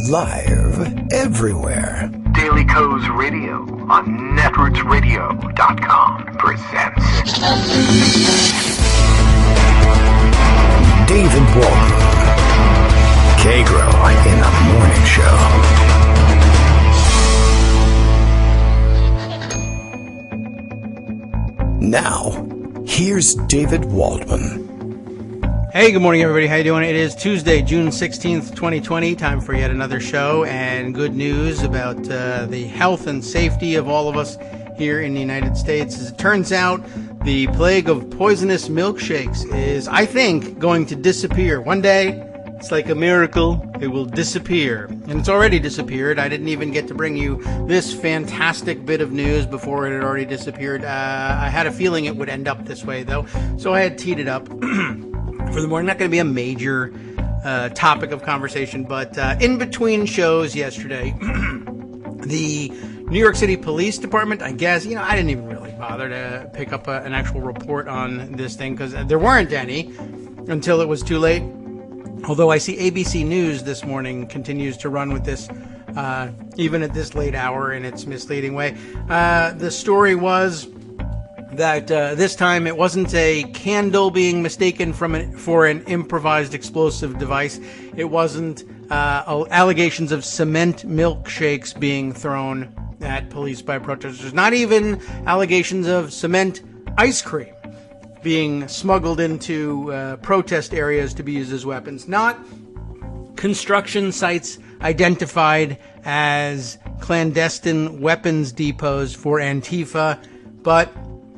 Live everywhere. Daily Co's Radio on netrootsradio.com presents David Waldman. Kagro in the Morning Show. Now, here's David Waldman. Hey, good morning, everybody. How you doing? It is Tuesday, June 16th, 2020. Time for yet another show, and good news about the health and safety of all of us here in the United States. As it turns out, the plague of poisonous milkshakes is, I think, going to disappear. One day, it's like a miracle, it will disappear. And it's already disappeared. I didn't even get to bring you this fantastic bit of news before it had already disappeared. I had a feeling it would end up this way, though, so I had teed it up for the morning. Not going to be a major topic of conversation, but in between shows yesterday, the New York City Police Department, I guess, I didn't even really bother to pick up an actual report on this thing because there weren't any until it was too late. Although I see ABC News this morning continues to run with this, even at this late hour in its misleading way. The story was that this time it wasn't a candle being mistaken for an improvised explosive device. It wasn't allegations of cement milkshakes being thrown at police by protesters. Not even allegations of cement ice cream being smuggled into protest areas to be used as weapons. Not construction sites identified as clandestine weapons depots for Antifa, but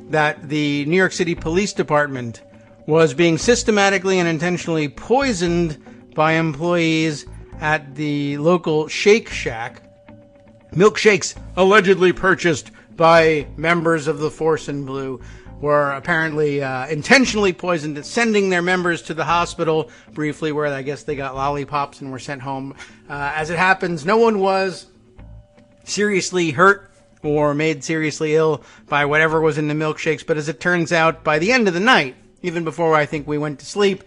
that the New York City Police Department was being systematically and intentionally poisoned by employees at the local Shake Shack. Milkshakes allegedly purchased by members of the Force in Blue were apparently intentionally poisoned, sending their members to the hospital briefly, where I guess they got lollipops and were sent home. As it happens, no one was seriously hurt or made seriously ill by whatever was in the milkshakes. But as it turns out, by the end of the night, even before I think we went to sleep,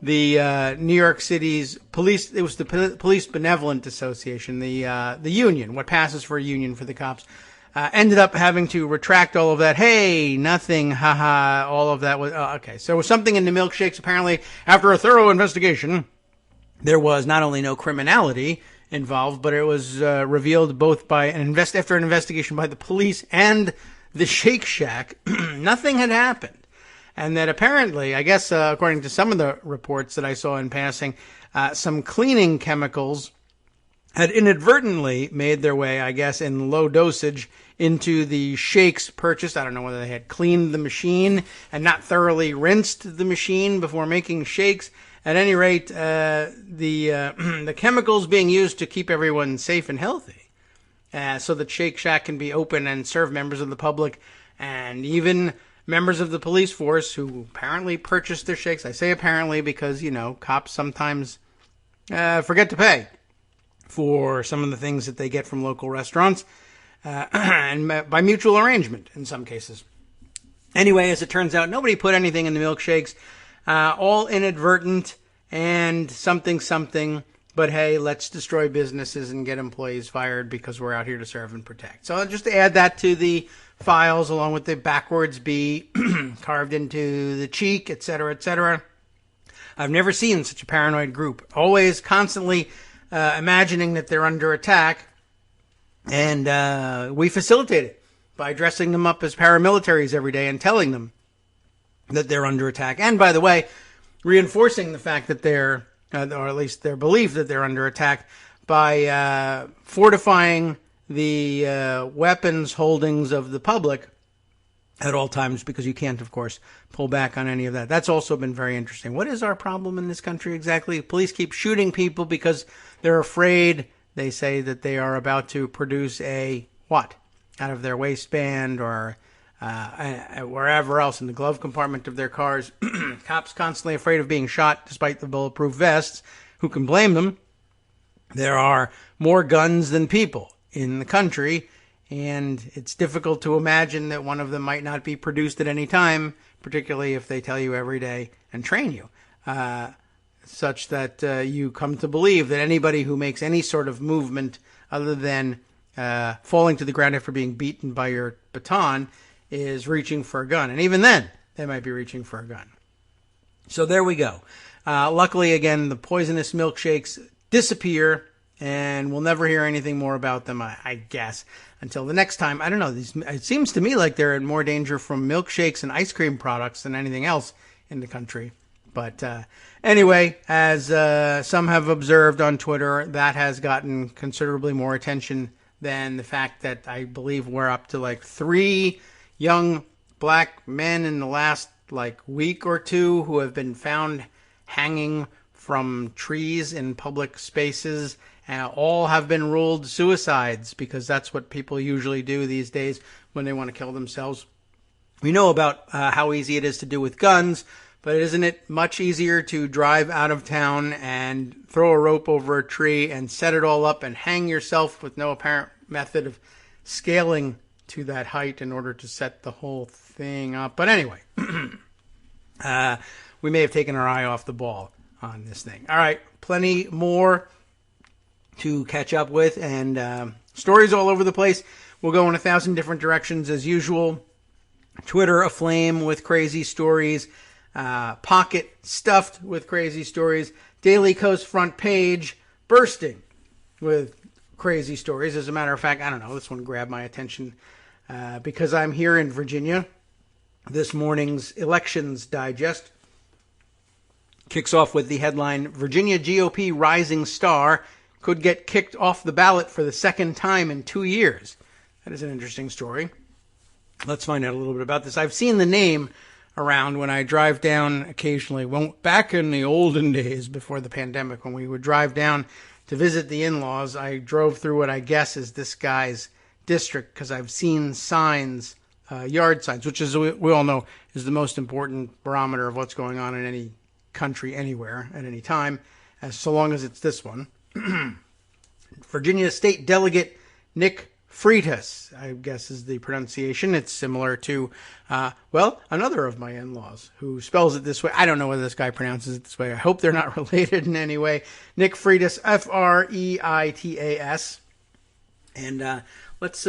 the New York City's police, it was the Police Benevolent Association, the union, what passes for a union for the cops, ended up having to retract all of that. Hey, nothing, haha, all of that was, okay. So there was something in the milkshakes. Apparently, after a thorough investigation, there was not only no criminality involved, but it was revealed both by after an investigation by the police and the Shake Shack, nothing had happened. And that apparently, I guess, according to some of the reports that I saw in passing, some cleaning chemicals had inadvertently made their way, I guess, in low dosage into the shakes purchased. I don't know whether they had cleaned the machine and not thoroughly rinsed the machine before making shakes. At any rate, the chemicals being used to keep everyone safe and healthy, so that Shake Shack can be open and serve members of the public and even members of the police force who apparently purchased their shakes. I say apparently because, cops sometimes forget to pay for some of the things that they get from local restaurants, and by mutual arrangement in some cases. Anyway, as it turns out, nobody put anything in the milkshakes. All inadvertent and something, but hey, let's destroy businesses and get employees fired because we're out here to serve and protect. So I'll just add that to the files along with the backwards B carved into the cheek, etc., etc. I've never seen such a paranoid group. Always constantly imagining that they're under attack, and we facilitate it by dressing them up as paramilitaries every day and telling them that they're under attack. And by the way, reinforcing the fact that they're, or at least their belief that they're under attack by fortifying the weapons holdings of the public at all times, because you can't, of course, pull back on any of that. That's also been very interesting. What is our problem in this country exactly? Police keep shooting people because they're afraid. They say that they are about to produce a what? Out of their waistband or wherever else in the glove compartment of their cars. Cops constantly afraid of being shot despite the bulletproof vests. Who can blame them? There are more guns than people in the country, and it's difficult to imagine that one of them might not be produced at any time, particularly if they tell you every day and train you. such that you come to believe that anybody who makes any sort of movement other than falling to the ground after being beaten by your baton is reaching for a gun. And even then, they might be reaching for a gun. So there we go. Luckily, again, the poisonous milkshakes disappear, and we'll never hear anything more about them, I guess, until the next time. I don't know. It seems to me like they're in more danger from milkshakes and ice cream products than anything else in the country. But anyway, as some have observed on Twitter, that has gotten considerably more attention than the fact that I believe we're up to like 3 young black men in the last week or two who have been found hanging from trees in public spaces. All have been ruled suicides because that's what people usually do these days when they want to kill themselves. We know about how easy it is to do with guns, but isn't it much easier to drive out of town and throw a rope over a tree and set it all up and hang yourself with no apparent method of scaling to that height in order to set the whole thing up? But anyway, we may have taken our eye off the ball on this thing. All right, plenty more to catch up with, and stories all over the place. We'll go in 1,000 different directions as usual. Twitter aflame with crazy stories. Pocket stuffed with crazy stories. Daily Kos front page bursting with crazy stories. As a matter of fact, I don't know, this one grabbed my attention because I'm here in Virginia. This morning's Elections Digest kicks off with the headline, Virginia GOP rising star could get kicked off the ballot for the second time in 2 years. That is an interesting story. Let's find out a little bit about this. I've seen the name around when I drive down occasionally. Well, back in the olden days before the pandemic, when we would drive down to visit the in-laws, I drove through what I guess is this guy's district because I've seen signs, yard signs, which is, we all know, is the most important barometer of what's going on in any country anywhere at any time, as so long as it's this one. Virginia State Delegate Nick Freitas, I guess is the pronunciation. It's similar to, another of my in-laws who spells it this way. I don't know whether this guy pronounces it this way. I hope they're not related in any way. Nick Freitas, Freitas. And let's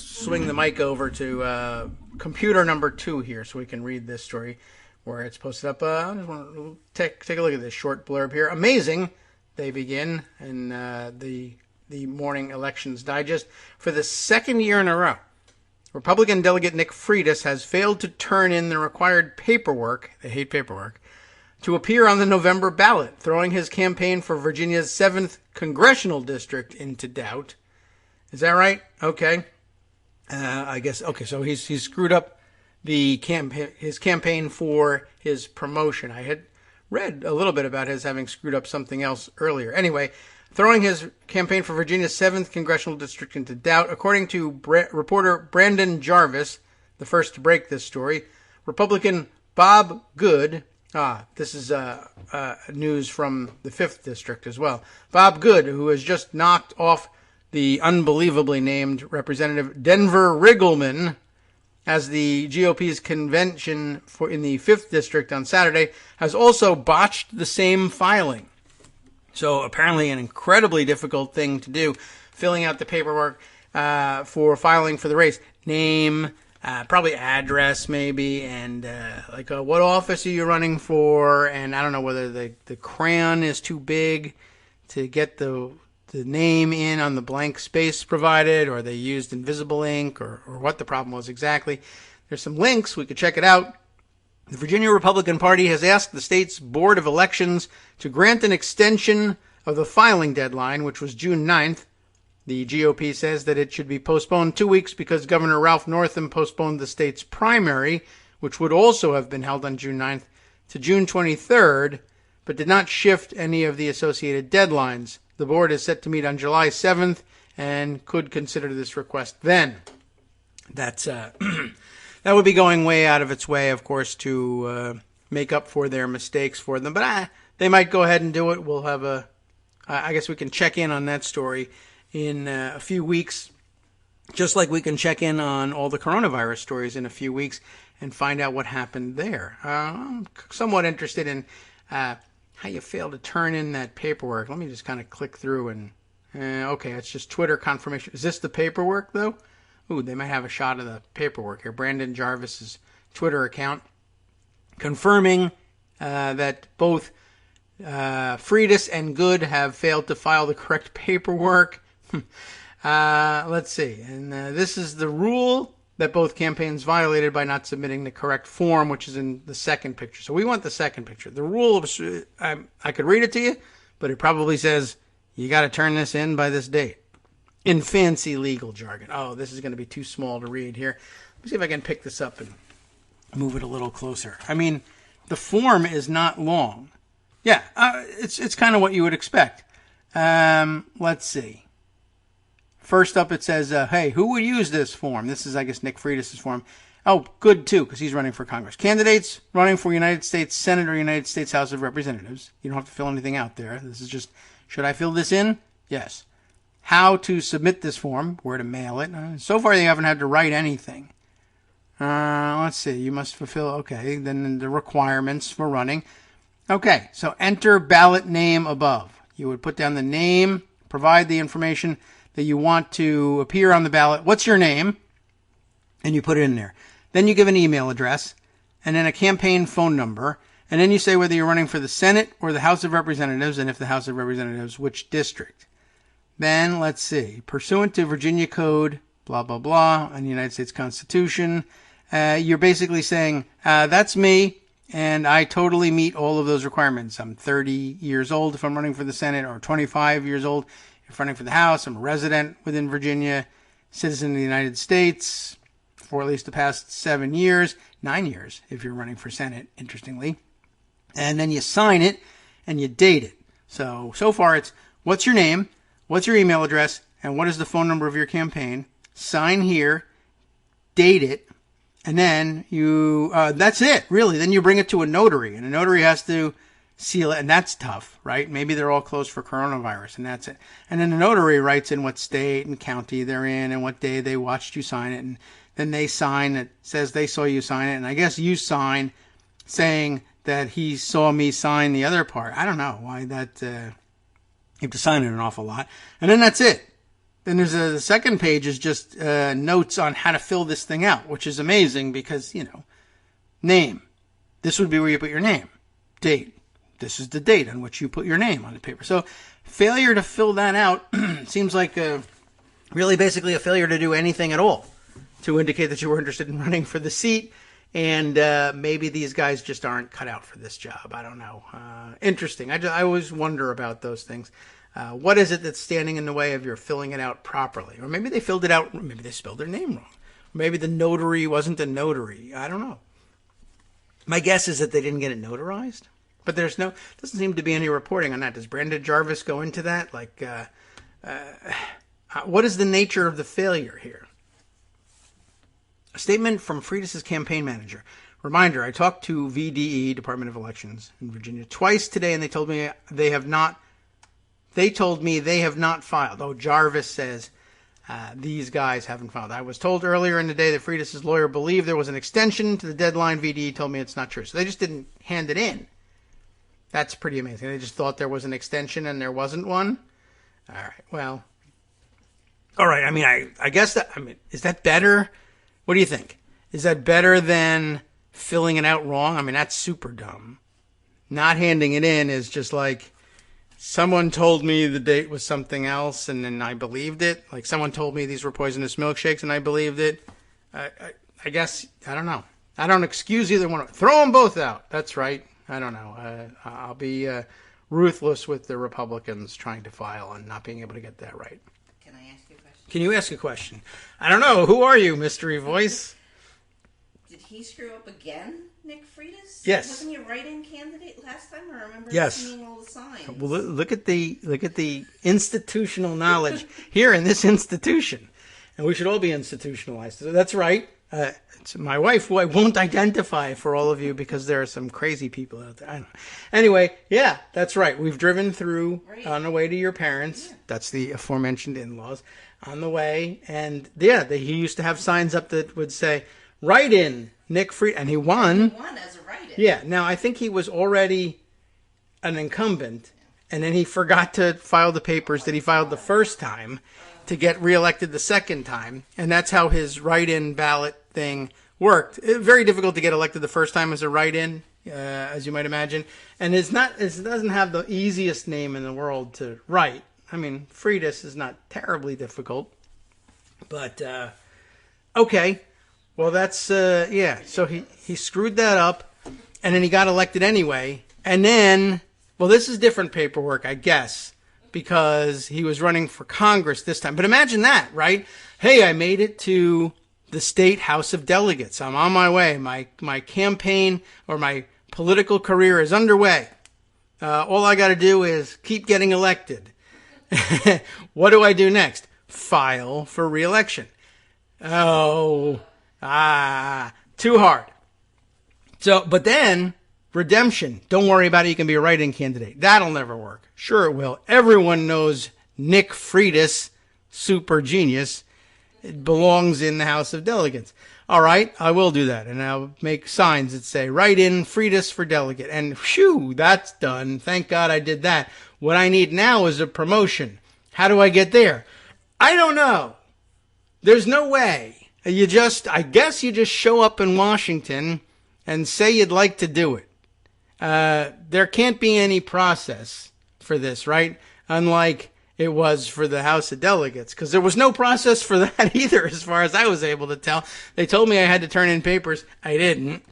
swing the mic over to computer number 2 here so we can read this story where it's posted up. I just want to take a look at this short blurb here. Amazing, they begin in the morning Elections Digest. For the second year in a row, Republican delegate Nick Freitas has failed to turn in the required paperwork, they hate paperwork, to appear on the November ballot, throwing his campaign for Virginia's 7th congressional district into doubt. Is that right? Okay. I guess, okay, so he's screwed up his campaign for his promotion. I had read a little bit about his having screwed up something else earlier. Anyway, throwing his campaign for Virginia's 7th congressional district into doubt. According to reporter Brandon Jarvis, the first to break this story, Republican Bob Good, this is news from the 5th district as well. Bob Good, who has just knocked off the unbelievably named Representative Denver Riggleman as the GOP's convention in the 5th district on Saturday, has also botched the same filing. So apparently an incredibly difficult thing to do, filling out the paperwork for filing for the race. Name, probably address maybe, and what office are you running for? And I don't know whether the crayon is too big to get the name in on the blank space provided, or they used invisible ink, or what the problem was exactly. There's some links. We could check it out. The Virginia Republican Party has asked the state's Board of Elections to grant an extension of the filing deadline, which was June 9th. The GOP says that it should be postponed 2 weeks because Governor Ralph Northam postponed the state's primary, which would also have been held on June 9th, to June 23rd, but did not shift any of the associated deadlines. The board is set to meet on July 7th and could consider this request then. That's that would be going way out of its way, of course, to make up for their mistakes for them. But they might go ahead and do it. We'll have I guess we can check in on that story in a few weeks, just like we can check in on all the coronavirus stories in a few weeks and find out what happened there. I'm somewhat interested in how you fail to turn in that paperwork. Let me just kind of click through and, okay, it's just Twitter confirmation. Is this the paperwork, though? Ooh, they might have a shot of the paperwork here. Brandon Jarvis's Twitter account confirming that both Freitas and Good have failed to file the correct paperwork. Let's see. And this is the rule that both campaigns violated by not submitting the correct form, which is in the second picture. So we want the second picture. The rule, I could read it to you, but it probably says you got to turn this in by this date. In fancy legal jargon. Oh, this is going to be too small to read here. Let me see if I can pick this up and move it a little closer. I mean, the form is not long. Yeah, it's kind of what you would expect. Let's see. First up, it says, hey, who would use this form? This is, I guess, Nick Freitas' form. Oh, Good, too, because he's running for Congress. Candidates running for United States Senate or United States House of Representatives. You don't have to fill anything out there. This is just, should I fill this in? Yes. How to submit this form, where to mail it. So far, they haven't had to write anything. Let's see. You must fulfill, okay, then the requirements for running. Okay, so enter ballot name above. You would put down the name, provide the information that you want to appear on the ballot. What's your name? And you put it in there. Then you give an email address and then a campaign phone number. And then you say whether you're running for the Senate or the House of Representatives, and if the House of Representatives, which district. Then, let's see, pursuant to Virginia Code, blah, blah, blah, and the United States Constitution, you're basically saying, that's me, and I totally meet all of those requirements. I'm 30 years old if I'm running for the Senate, or 25 years old if I'm running for the House. I'm a resident within Virginia, citizen of the United States for at least the past 7 years, 9 years if you're running for Senate, interestingly. And then you sign it, and you date it. So far it's, what's your name? What's your email address, and what is the phone number of your campaign? Sign here, date it, and then you, that's it, really. Then you bring it to a notary, and a notary has to seal it, and that's tough, right? Maybe they're all closed for coronavirus, and that's it. And then the notary writes in what state and county they're in and what day they watched you sign it, and then they sign it, says they saw you sign it, and I guess you sign saying that he saw me sign the other part. I don't know why that... You have to sign it an awful lot. And then that's it. Then there's the second page is just notes on how to fill this thing out, which is amazing because, name. This would be where you put your name. Date. This is the date on which you put your name on the paper. So failure to fill that out seems like really basically a failure to do anything at all to indicate that you were interested in running for the seat. And maybe these guys just aren't cut out for this job. I don't know. Interesting. I always wonder about those things. What is it that's standing in the way of your filling it out properly? Or maybe they filled it out. Maybe they spelled their name wrong. Maybe the notary wasn't a notary. I don't know. My guess is that they didn't get it notarized. But doesn't seem to be any reporting on that. Does Brandon Jarvis go into that? Like, what is the nature of the failure here? A statement from Freitas' campaign manager. Reminder, I talked to VDE, Department of Elections in Virginia, twice today, and they told me they have not filed. Oh, Jarvis says these guys haven't filed. I was told earlier in the day that Freitas' lawyer believed there was an extension to the deadline. VDE told me it's not true. So they just didn't hand it in. That's pretty amazing. They just thought there was an extension and there wasn't one. All right, well. All right, I mean, I guess is that better? What do you think? Is that better than filling it out wrong? I mean, that's super dumb. Not handing it in is just like, someone told me the date was something else and then I believed it. Like someone told me these were poisonous milkshakes and I believed it. I guess, I don't know. I don't excuse either one. Throw them both out. That's right. I don't know. I'll be ruthless with the Republicans trying to file and not being able to get that right. Can you ask a question? I don't know. Who are you, mystery voice? Did he screw up again, Nick Freitas? Yes. Wasn't he a write-in candidate last time? I remember seeing all the signs. Well, look at the institutional knowledge here in this institution, and we should all be institutionalized. So that's right. It's my wife, who I won't identify for all of you because there are some crazy people out there. I don't know. Anyway, yeah, that's right. We've driven through on the way to your parents. Yeah. That's the aforementioned in-laws. On the way, and yeah, he used to have signs up that would say, write in Nick Freitas, and he won. He won as a write-in. Yeah, now I think he was already an incumbent, and then he forgot to file the papers that he filed the first time to get reelected the second time, and that's how his write-in ballot thing worked. Very difficult to get elected the first time as a write-in, as you might imagine, and it doesn't have the easiest name in the world to write. I mean, Freitas is not terribly difficult, but okay. Well, that's So he screwed that up, and then he got elected anyway, and then, well, this is different paperwork, I guess, because he was running for Congress this time. But imagine that, right? Hey, I made it to the state House of Delegates. I'm on my way. My campaign or my political career is underway. All I got to do is keep getting elected. What do I do next? File for re-election. Too hard. So, but then redemption. Don't worry about it. You can be a write-in candidate. That'll never work. Sure it will. Everyone knows Nick Freitas, super genius. It belongs in the House of Delegates. All right, I will do that. And I'll make signs that say, write in Freitas for delegate. And phew, that's done. Thank God I did that. What I need now is a promotion. How do I get there? I don't know. There's no way. I guess you just show up in Washington and say you'd like to do it. There can't be any process for this, right? Unlike it was for the House of Delegates, because there was no process for that either, as far as I was able to tell. They told me I had to turn in papers. I didn't.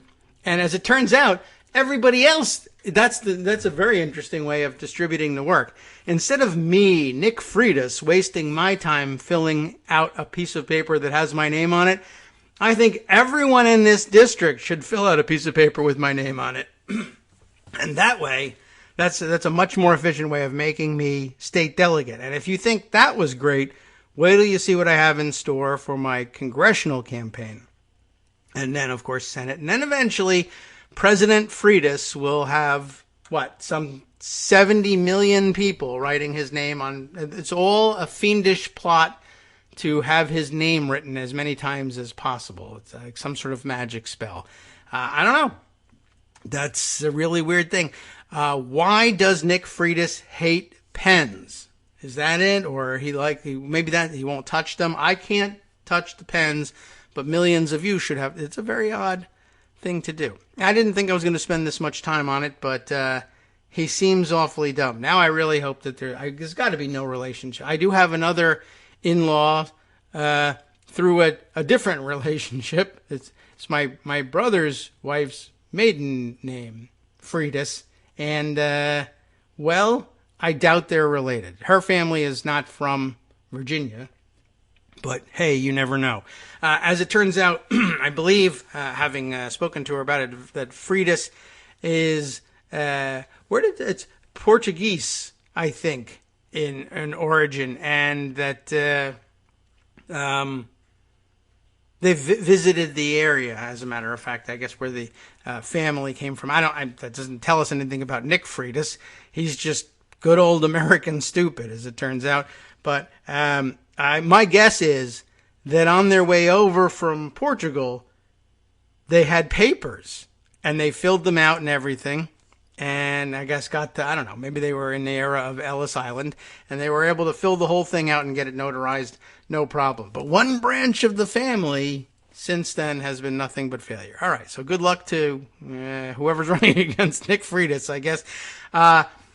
And as it turns out, everybody else, that's a very interesting way of distributing the work. Instead of me, Nick Freitas, wasting my time filling out a piece of paper that has my name on it, I think everyone in this district should fill out a piece of paper with my name on it. And that way, that's a much more efficient way of making me state delegate. And if you think that was great, wait till you see what I have in store for my congressional campaign. And then, of course, Senate. And then eventually, President Freitas will have, some 70 million people writing his name on. It's all a fiendish plot to have his name written as many times as possible. It's like some sort of magic spell. I don't know. That's a really weird thing. Why does Nick Freitas hate pens? Is that it? Or he won't touch them? I can't touch the pens, but millions of you should have. It's a very odd thing to do. I didn't think I was going to spend this much time on it, but he seems awfully dumb. Now I really hope that there's got to be no relationship. I do have another in-law through a different relationship. It's my brother's wife's maiden name, Freitas, and I doubt they're related. Her family is not from Virginia, but hey, you never know. As it turns out, I believe, having spoken to her about it, that Freitas is it's Portuguese, I think, in origin, and that they visited the area, as a matter of fact, I guess, where the family came from. That doesn't tell us anything about Nick Freitas. He's just good old American stupid, as it turns out. But my guess is that on their way over from Portugal, they had papers, and they filled them out and everything. And I guess maybe they were in the era of Ellis Island, and they were able to fill the whole thing out and get it notarized, no problem. But one branch of the family since then has been nothing but failure. All right, so good luck to whoever's running against Nick Freitas, I guess.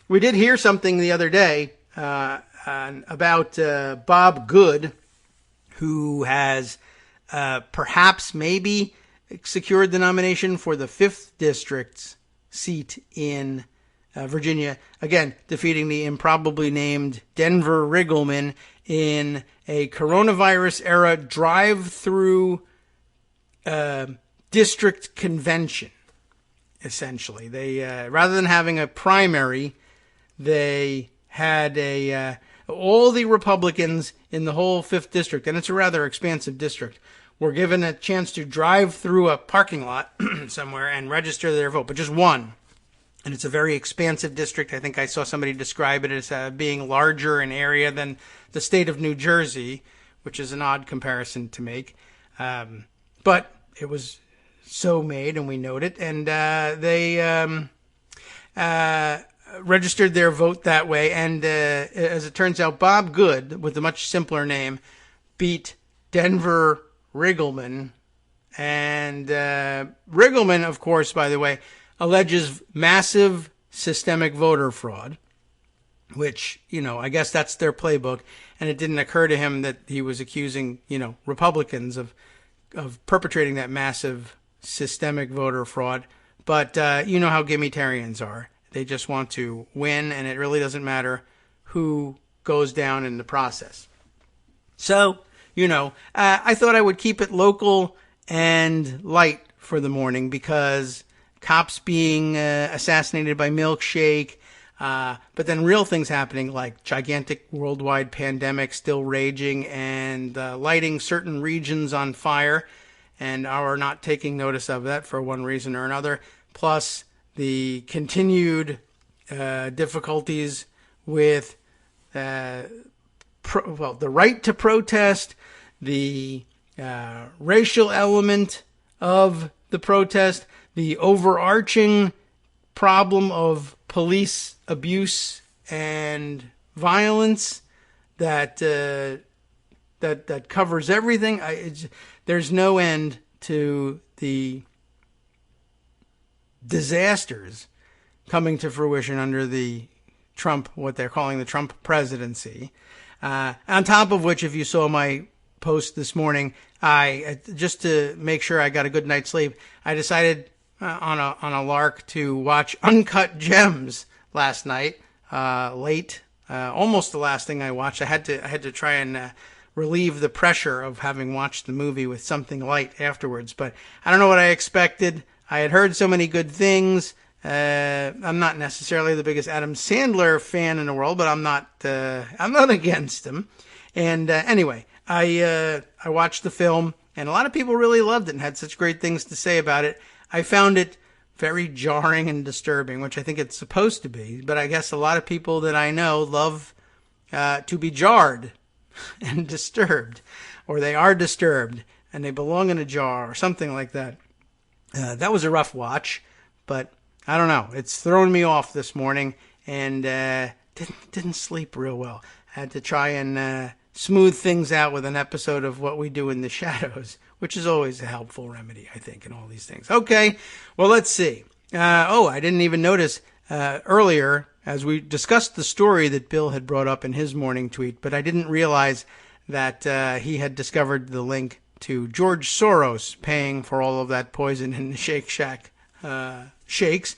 We did hear something the other day about Bob Good, who has perhaps maybe secured the nomination for the 5th District's seat in Virginia, again, defeating the improbably named Denver Riggleman in a coronavirus-era drive-through district convention, essentially. They rather than having a primary, they had all the Republicans in the whole 5th District, and it's a rather expansive district, were given a chance to drive through a parking lot somewhere and register their vote, but just one. And it's a very expansive district. I think I saw somebody describe it as being larger in area than the state of New Jersey, which is an odd comparison to make. But it was so made, and we note it. And registered their vote that way. And as it turns out, Bob Good, with a much simpler name, beat Denver Riggleman. And Riggleman, of course, by the way, alleges massive systemic voter fraud, which, I guess that's their playbook. And it didn't occur to him that he was accusing, Republicans of perpetrating that massive systemic voter fraud. But you know how gimmitarians are. They just want to win, and it really doesn't matter who goes down in the process. So, I thought I would keep it local and light for the morning because cops being assassinated by milkshake, but then real things happening like gigantic worldwide pandemic still raging and lighting certain regions on fire, and are not taking notice of that for one reason or another, plus the continued difficulties with the right to protest, the racial element of the protest, the overarching problem of police abuse and violence that covers everything. There's no end to the disasters coming to fruition under the Trump, what they're calling the Trump presidency. On top of which, if you saw my post this morning, I just to make sure I got a good night's sleep, I decided on a lark to watch Uncut Gems last night, late, almost the last thing I watched. I had to try and relieve the pressure of having watched the movie with something light afterwards. But I don't know what I expected. I had heard so many good things. I'm not necessarily the biggest Adam Sandler fan in the world, but I'm not against him. And anyway, I watched the film, and a lot of people really loved it and had such great things to say about it. I found it very jarring and disturbing, which I think it's supposed to be. But I guess a lot of people that I know love to be jarred and disturbed, or they are disturbed and they belong in a jar or something like that. That was a rough watch, but I don't know. It's thrown me off this morning, and didn't sleep real well. I had to try and smooth things out with an episode of What We Do in the Shadows, which is always a helpful remedy, I think, in all these things. Okay, well, let's see. I didn't even notice earlier, as we discussed the story that Bill had brought up in his morning tweet, but I didn't realize that he had discovered the link to George Soros paying for all of that poison in the Shake Shack shakes.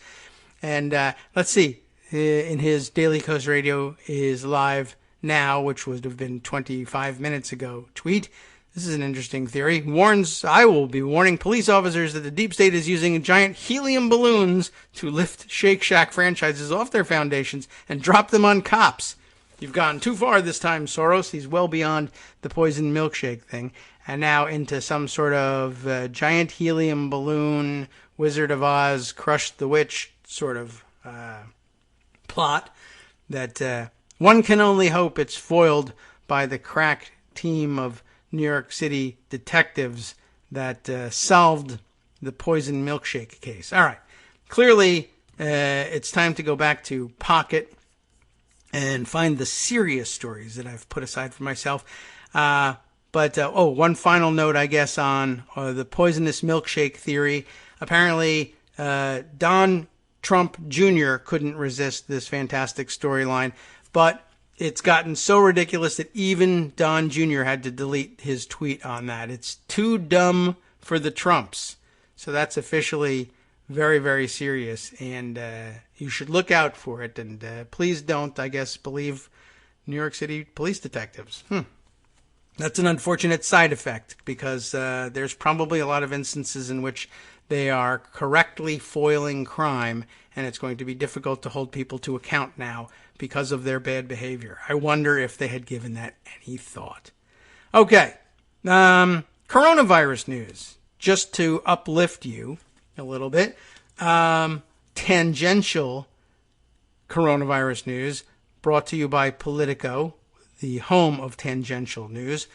And let's see, in his Daily Kos Radio is live now, which would have been 25 minutes ago, tweet. This is an interesting theory. I will be warning police officers that the deep state is using giant helium balloons to lift Shake Shack franchises off their foundations and drop them on cops. You've gone too far this time, Soros. He's well beyond the poison milkshake thing, and now into some sort of giant helium balloon, Wizard of Oz, Crush the Witch sort of plot that one can only hope it's foiled by the crack team of New York City detectives that solved the poison milkshake case. All right. Clearly, it's time to go back to Pocket and find the serious stories that I've put aside for myself. But one final note, I guess, on the poisonous milkshake theory. Apparently, Don Trump Jr. couldn't resist this fantastic storyline, but it's gotten so ridiculous that even Don Jr. had to delete his tweet on that. It's too dumb for the Trumps. So that's officially very, very serious, and you should look out for it. And please don't, I guess, believe New York City police detectives. That's an unfortunate side effect, because there's probably a lot of instances in which they are correctly foiling crime, and it's going to be difficult to hold people to account now because of their bad behavior. I wonder if they had given that any thought. Okay, coronavirus news, just to uplift you a little bit. Tangential coronavirus news brought to you by Politico, the home of tangential news.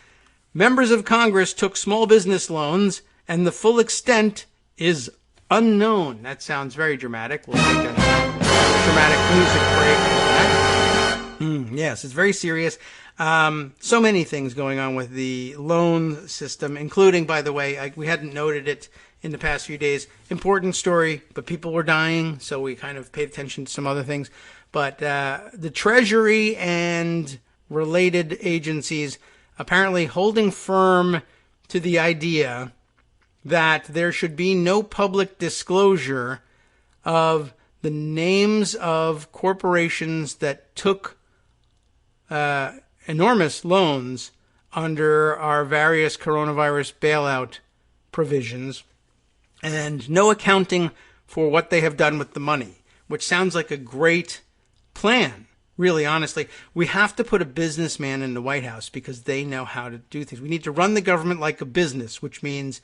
Members of Congress took small business loans, and the full extent is unknown. That sounds very dramatic. We'll take a dramatic music break. Yes, it's very serious. So many things going on with the loan system, including, by the way, we hadn't noted it in the past few days. Important story, but people were dying, so we kind of paid attention to some other things. But the Treasury and related agencies apparently holding firm to the idea that there should be no public disclosure of the names of corporations that took enormous loans under our various coronavirus bailout provisions, and no accounting for what they have done with the money, which sounds like a great plan. Really, honestly, we have to put a businessman in the White House because they know how to do things. We need to run the government like a business, which means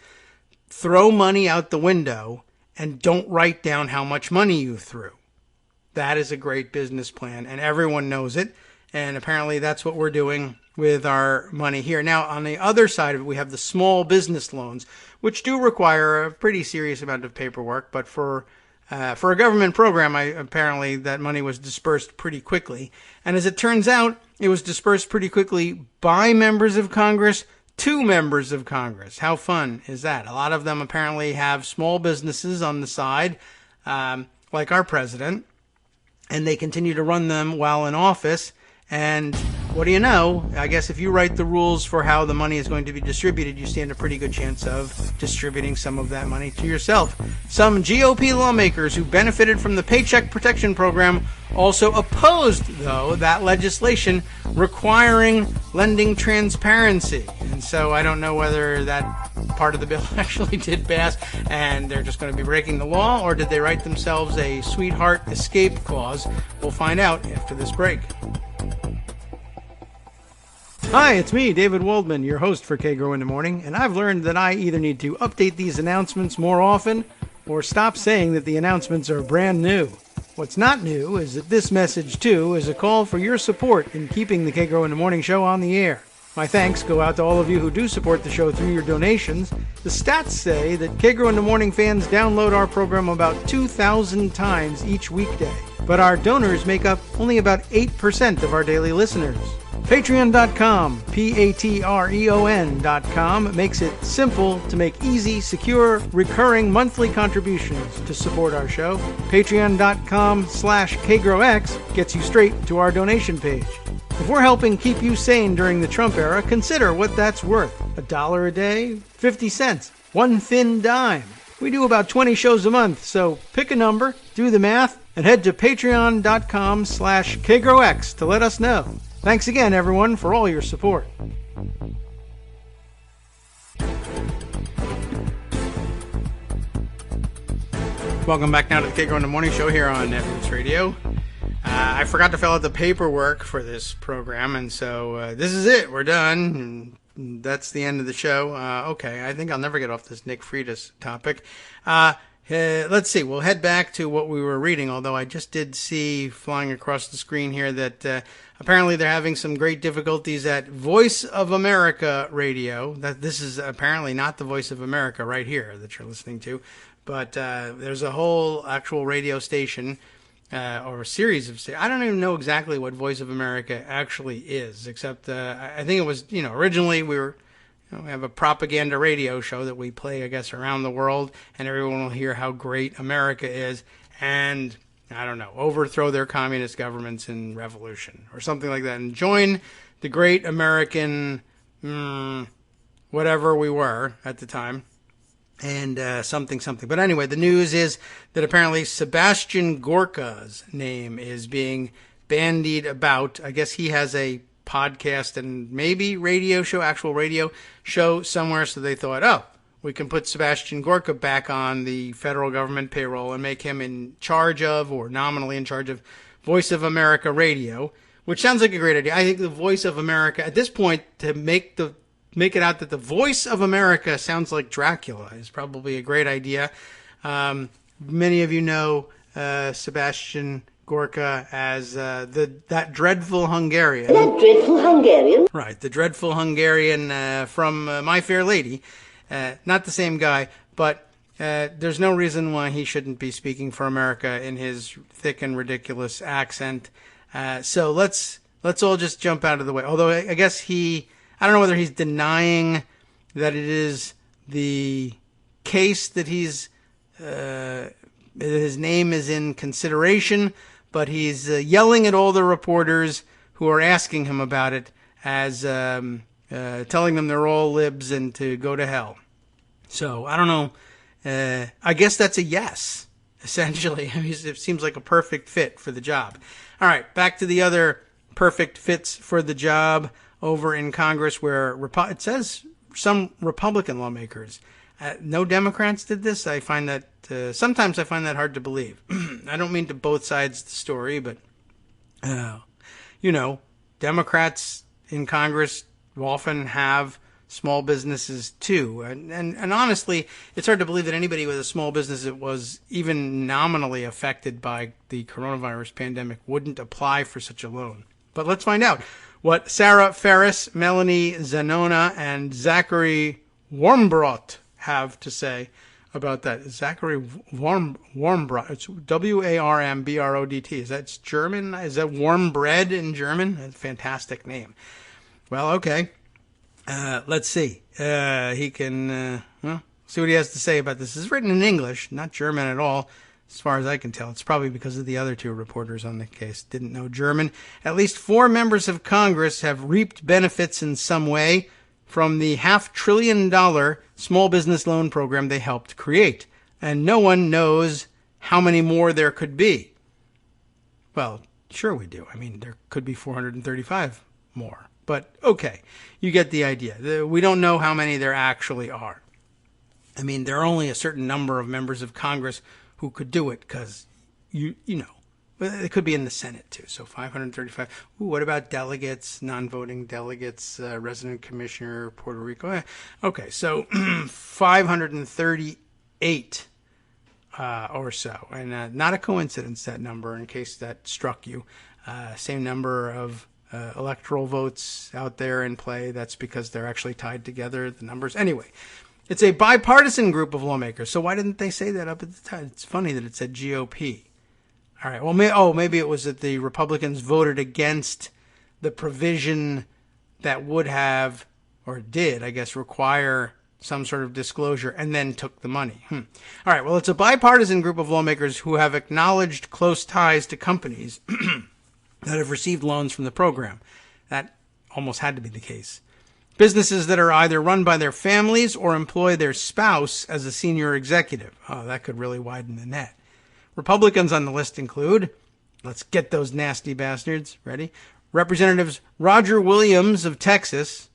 throw money out the window and don't write down how much money you threw. That is a great business plan, and everyone knows it. And apparently that's what we're doing with our money here. Now, on the other side of it, we have the small business loans, which do require a pretty serious amount of paperwork. But for a government program, apparently that money was dispersed pretty quickly. And as it turns out, it was dispersed pretty quickly by members of Congress to members of Congress. How fun is that? A lot of them apparently have small businesses on the side, like our president, and they continue to run them while in office. And what do you know? I guess if you write the rules for how the money is going to be distributed, you stand a pretty good chance of distributing some of that money to yourself. Some GOP lawmakers who benefited from the Paycheck Protection Program also opposed, though, that legislation requiring lending transparency. And so I don't know whether that part of the bill actually did pass and they're just going to be breaking the law, or did they write themselves a sweetheart escape clause? We'll find out after this break. Hi, it's me, David Waldman, your host for Kagro in the Morning, and I've learned that I either need to update these announcements more often or stop saying that the announcements are brand new. What's not new is that this message, too, is a call for your support in keeping the Kagro in the Morning show on the air. My thanks go out to all of you who do support the show through your donations. The stats say that Kagro in the Morning fans download our program about 2,000 times each weekday, but our donors make up only about 8% of our daily listeners. Patreon.com, Patreon.com, makes it simple to make easy, secure, recurring monthly contributions to support our show. Patreon.com/KagroX gets you straight to our donation page. If we're helping keep you sane during the Trump era, consider what that's worth. $1 a day? 50 cents? One thin dime? We do about 20 shows a month, so pick a number, do the math, and head to Patreon.com/KagroX to let us know. Thanks again, everyone, for all your support. Welcome back now to the Kagro in the Morning Show here on Networks Radio. I forgot to fill out the paperwork for this program, and so this is it. We're done. And that's the end of the show. Okay, I think I'll never get off this Nick Freitas topic. Let's see. We'll head back to what we were reading, although I just did see flying across the screen here that apparently they're having some great difficulties at Voice of America Radio. That this is apparently not the Voice of America right here that you're listening to, but there's a whole actual radio station or a series of stations. I don't even know exactly what Voice of America actually is, except I think it was, originally we have a propaganda radio show that we play, I guess, around the world, and everyone will hear how great America is, and, I don't know, overthrow their communist governments in revolution, or something like that, and join the great American, whatever we were at the time, and something. But anyway, the news is that apparently Sebastian Gorka's name is being bandied about. I guess he has a podcast and maybe actual radio show somewhere, so they thought, we can put Sebastian Gorka back on the federal government payroll and make him in charge of, or nominally in charge of, Voice of America Radio, which sounds like a great idea. I think the Voice of America, at this point, to make it out that the Voice of America sounds like Dracula is probably a great idea. Many of you know Sebastian Gorka as that dreadful Hungarian. That dreadful Hungarian? Right, the dreadful Hungarian from My Fair Lady. Not the same guy, but there's no reason why he shouldn't be speaking for America in his thick and ridiculous accent. So let's all just jump out of the way. Although I guess I don't know whether he's denying that it is the case that his name is in consideration, but he's yelling at all the reporters who are asking him about it as telling them they're all libs and to go to hell. So I don't know. I guess that's a yes, essentially. I mean, it seems like a perfect fit for the job. All right, back to the other perfect fits for the job over in Congress, where it says some Republican lawmakers. No Democrats did this. I find that sometimes I find that hard to believe. I don't mean to both sides of the story, but Democrats in Congress often have small businesses too, and honestly, it's hard to believe that anybody with a small business that was even nominally affected by the coronavirus pandemic wouldn't apply for such a loan. But let's find out what Sarah Ferris, Melanie Zanona, and Zachary Warmbrot have to say about that. Zachary Warmbrot. It's Warmbrot. Is that German? Is that warm bread in German? That's a fantastic name. Well, okay. Let's see. He can see what he has to say about this. It's written in English, not German at all, as far as I can tell. It's probably because of the other two reporters on the case didn't know German. At least 4 members of Congress have reaped benefits in some way from the $500 billion small business loan program they helped create. And no one knows how many more there could be. Well, sure we do. I mean, there could be 435 more. But, okay, you get the idea. We don't know how many there actually are. I mean, there are only a certain number of members of Congress who could do it because, it could be in the Senate, too. So 535. Ooh, what about delegates, non-voting delegates, resident commissioner, Puerto Rico? Okay, so 538 or so. And not a coincidence, that number, in case that struck you. Same number of electoral votes out there in play. That's because they're actually tied together, the numbers. Anyway, it's a bipartisan group of lawmakers. So why didn't they say that up at the time? It's funny that it said GOP. All right. Well, maybe it was that the Republicans voted against the provision that would have, or did, I guess, require some sort of disclosure and then took the money. All right. Well, it's a bipartisan group of lawmakers who have acknowledged close ties to companies that have received loans from the program. That almost had to be the case. Businesses that are either run by their families or employ their spouse as a senior executive. Oh, that could really widen the net. Republicans on the list include, let's get those nasty bastards, ready? Representatives Roger Williams of Texas,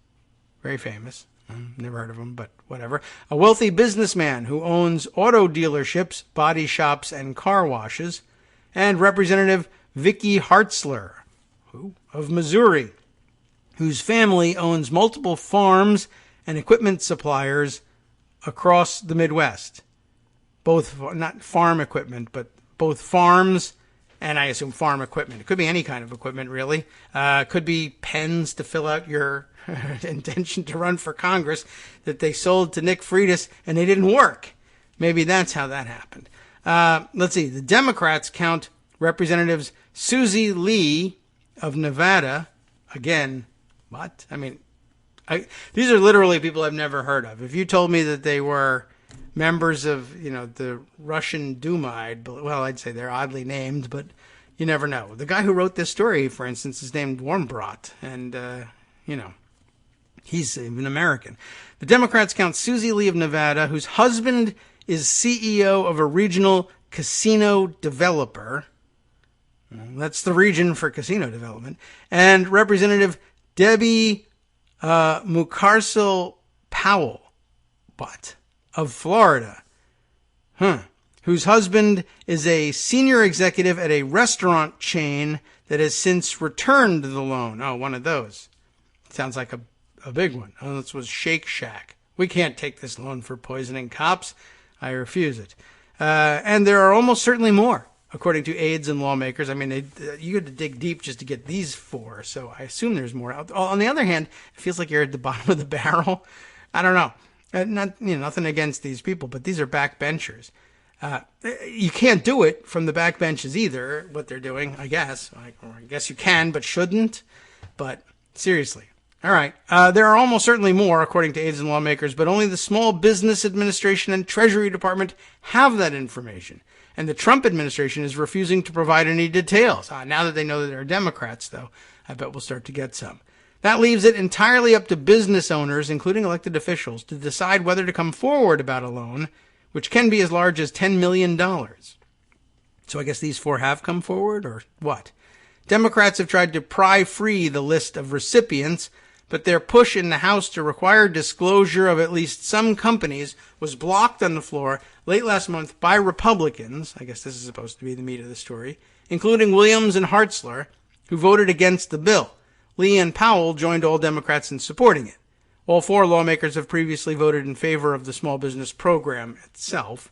very famous, never heard of him, but whatever. A wealthy businessman who owns auto dealerships, body shops, and car washes. And Representative Vicky Hartzler, of Missouri, whose family owns multiple farms and equipment suppliers across the Midwest. Both, not farm equipment, but both farms and I assume farm equipment. It could be any kind of equipment, really. Could be pens to fill out your intention to run for Congress that they sold to Nick Freitas and they didn't work. Maybe that's how that happened. Let's see. The Democrats count Representatives Susie Lee of Nevada. Again, what? I mean, these are literally people I've never heard of. If you told me that they were members of, the Russian Duma, I'd say they're oddly named, but you never know. The guy who wrote this story, for instance, is named Warmbrot, and, he's an American. The Democrats count Susie Lee of Nevada, whose husband is CEO of a regional casino developer. That's the region for casino development. And Representative Debbie Mucarsel Powell, of Florida, whose husband is a senior executive at a restaurant chain that has since returned the loan. Oh, one of those. Sounds like a big one. Oh, this was Shake Shack. We can't take this loan for poisoning cops. I refuse it. And there are almost certainly more, according to aides and lawmakers. I mean, you had to dig deep just to get these 4, so I assume there's more. On the other hand, it feels like you're at the bottom of the barrel. I don't know. Nothing against these people, but these are backbenchers. You can't do it from the backbenches either, what they're doing, I guess. Or I guess you can, but shouldn't. But seriously. All right. There are almost certainly more, according to aides and lawmakers, but only the Small Business Administration and Treasury Department have that information. And the Trump administration is refusing to provide any details. Now that they know that they're Democrats, though, I bet we'll start to get some. That leaves it entirely up to business owners, including elected officials, to decide whether to come forward about a loan, which can be as large as $10 million. So I guess these four have come forward, or what? Democrats have tried to pry free the list of recipients, but their push in the House to require disclosure of at least some companies was blocked on the floor late last month by Republicans. I guess this is supposed to be the meat of the story, including Williams and Hartzler, who voted against the bill. Lee and Powell joined all Democrats in supporting it. All four lawmakers have previously voted in favor of the small business program itself.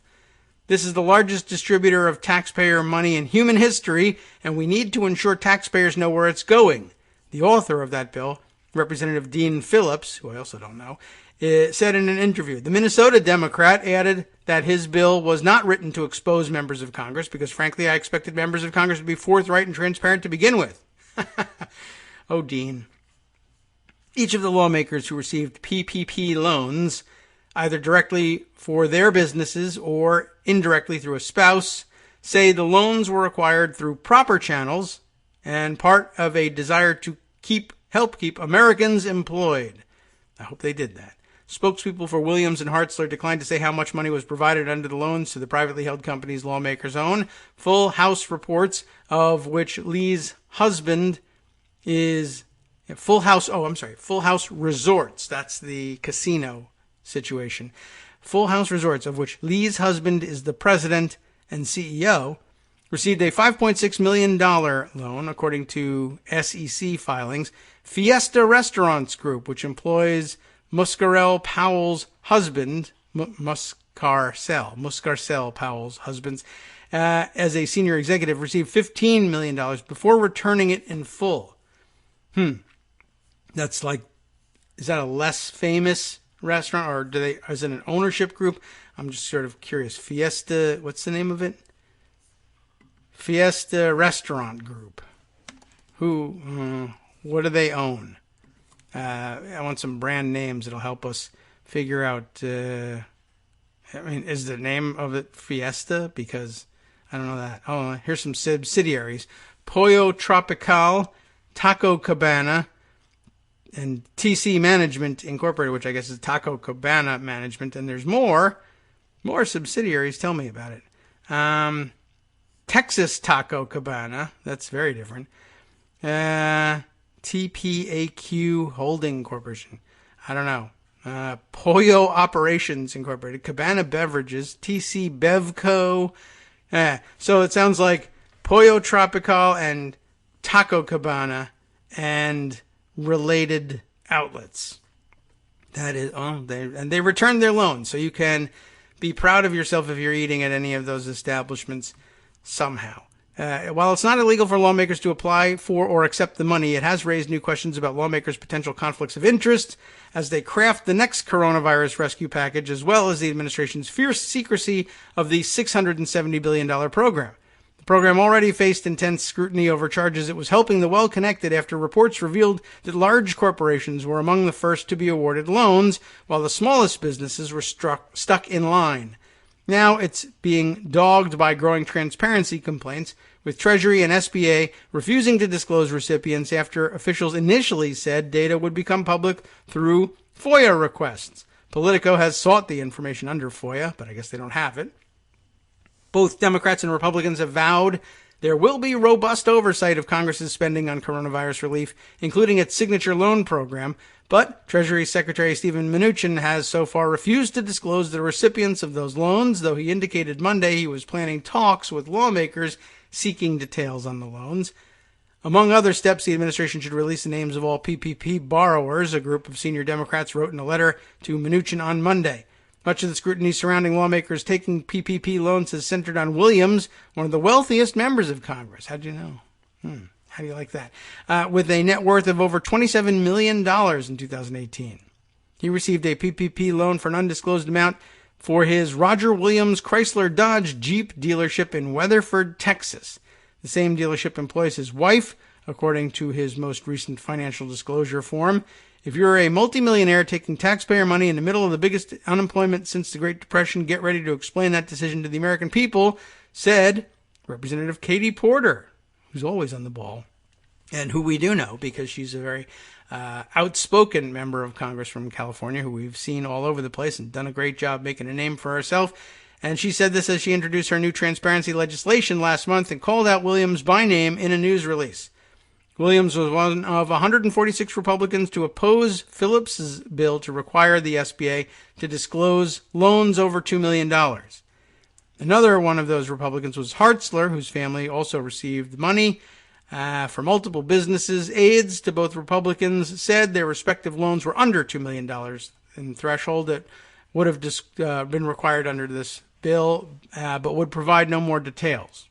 This is the largest distributor of taxpayer money in human history, and we need to ensure taxpayers know where it's going. The author of that bill, Representative Dean Phillips, who I also don't know, said in an interview. The Minnesota Democrat added that his bill was not written to expose members of Congress because, frankly, I expected members of Congress to be forthright and transparent to begin with. Oh, Dean. Each of the lawmakers who received PPP loans, either directly for their businesses or indirectly through a spouse, say the loans were acquired through proper channels and part of a desire to help keep Americans employed. I hope they did that. Spokespeople for Williams and Hartzler declined to say how much money was provided under the loans to the privately held companies lawmakers own. Full House reports, of which Lee's husband is Full House Resorts. That's the casino situation. Full House Resorts, of which Lee's husband is the president and CEO, received a $5.6 million loan, according to SEC filings. Fiesta Restaurants Group, which employs Muscarell Powell's husband, Muscarcell Powell's husband, as a senior executive, received $15 million before returning it in full. That's like, is that a less famous restaurant, or is it an ownership group? I'm just sort of curious. Fiesta, what's the name of it? Fiesta Restaurant Group. What do they own? I want some brand names that'll help us figure out. Is the name of it Fiesta? Because I don't know that. Oh, here's some subsidiaries: Pollo Tropical, Taco Cabana, and TC Management Incorporated, which I guess is Taco Cabana Management. And there's more subsidiaries. Tell me about it. Texas Taco Cabana. That's very different. TPAQ Holding Corporation. I don't know. Pollo Operations Incorporated. Cabana Beverages. TC Bevco. So it sounds like Pollo Tropical and Taco Cabana and related outlets. That is, they returned their loan, so you can be proud of yourself if you're eating at any of those establishments somehow. While it's not illegal for lawmakers to apply for or accept the money, it has raised new questions about lawmakers' potential conflicts of interest as they craft the next coronavirus rescue package, as well as the administration's fierce secrecy of the $670 billion program. The program already faced intense scrutiny over charges it was helping the well-connected after reports revealed that large corporations were among the first to be awarded loans, while the smallest businesses were stuck in line. Now it's being dogged by growing transparency complaints, with Treasury and SBA refusing to disclose recipients after officials initially said data would become public through FOIA requests. Politico has sought the information under FOIA, but I guess they don't have it. Both Democrats and Republicans have vowed there will be robust oversight of Congress's spending on coronavirus relief, including its signature loan program, but Treasury Secretary Steven Mnuchin has so far refused to disclose the recipients of those loans, though he indicated Monday he was planning talks with lawmakers seeking details on the loans. Among other steps, the administration should release the names of all PPP borrowers, a group of senior Democrats wrote in a letter to Mnuchin on Monday. Much of the scrutiny surrounding lawmakers taking PPP loans has centered on Williams, one of the wealthiest members of Congress. How'd you know? How do you like that? With a net worth of over $27 million in 2018. He received a PPP loan for an undisclosed amount for his Roger Williams Chrysler Dodge Jeep dealership in Weatherford, Texas. The same dealership employs his wife, according to his most recent financial disclosure form. If you're a multimillionaire taking taxpayer money in the middle of the biggest unemployment since the Great Depression, get ready to explain that decision to the American people, said Representative Katie Porter, who's always on the ball, and who we do know because she's a very outspoken member of Congress from California, who we've seen all over the place and done a great job making a name for herself. And she said this as she introduced her new transparency legislation last month and called out Williams by name in a news release. Williams was one of 146 Republicans to oppose Phillips's bill to require the SBA to disclose loans over $2 million. Another one of those Republicans was Hartzler, whose family also received money for multiple businesses. Aides to both Republicans said their respective loans were under $2 million in threshold that would have been required under this bill, but would provide no more details.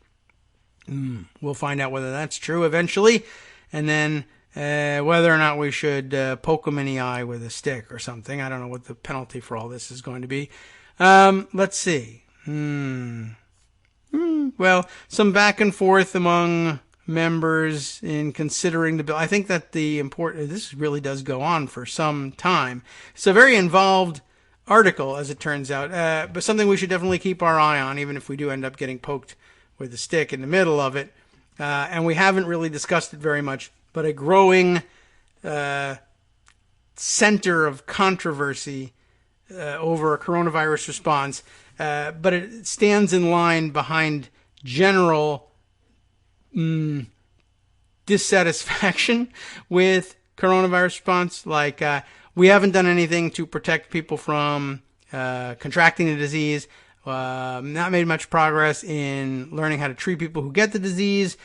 We'll find out whether that's true eventually, and then whether or not we should poke them in the eye with a stick or something. I don't know what the penalty for all this is going to be. Let's see. Well, some back and forth among members in considering the bill. I think that this really does go on for some time. It's a very involved article, as it turns out, but something we should definitely keep our eye on, even if we do end up getting poked with a stick in the middle of it. And we haven't really discussed it very much, but a growing center of controversy over a coronavirus response, but it stands in line behind general dissatisfaction with coronavirus response. Like, we haven't done anything to protect people from contracting the disease. Not made much progress in learning how to treat people who get the disease.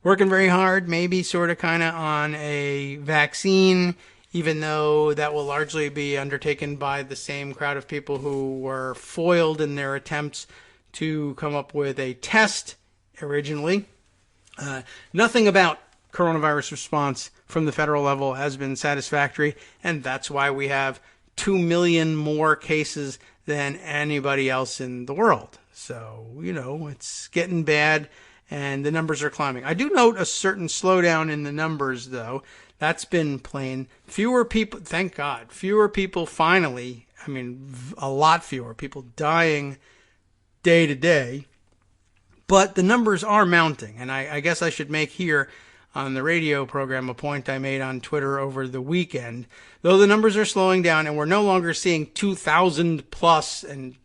Working very hard, maybe sort of kind of on a vaccine, even though that will largely be undertaken by the same crowd of people who were foiled in their attempts to come up with a test originally. Nothing about coronavirus response from the federal level has been satisfactory, and that's why we have 2 million more cases than anybody else in the world. So, it's getting bad, and the numbers are climbing. I do note a certain slowdown in the numbers, though. That's been plain. Fewer people, thank God, fewer people finally, a lot fewer people dying day to day. But the numbers are mounting, and I guess I should make here on the radio program a point I made on Twitter over the weekend. Though the numbers are slowing down and we're no longer seeing 2,000 plus and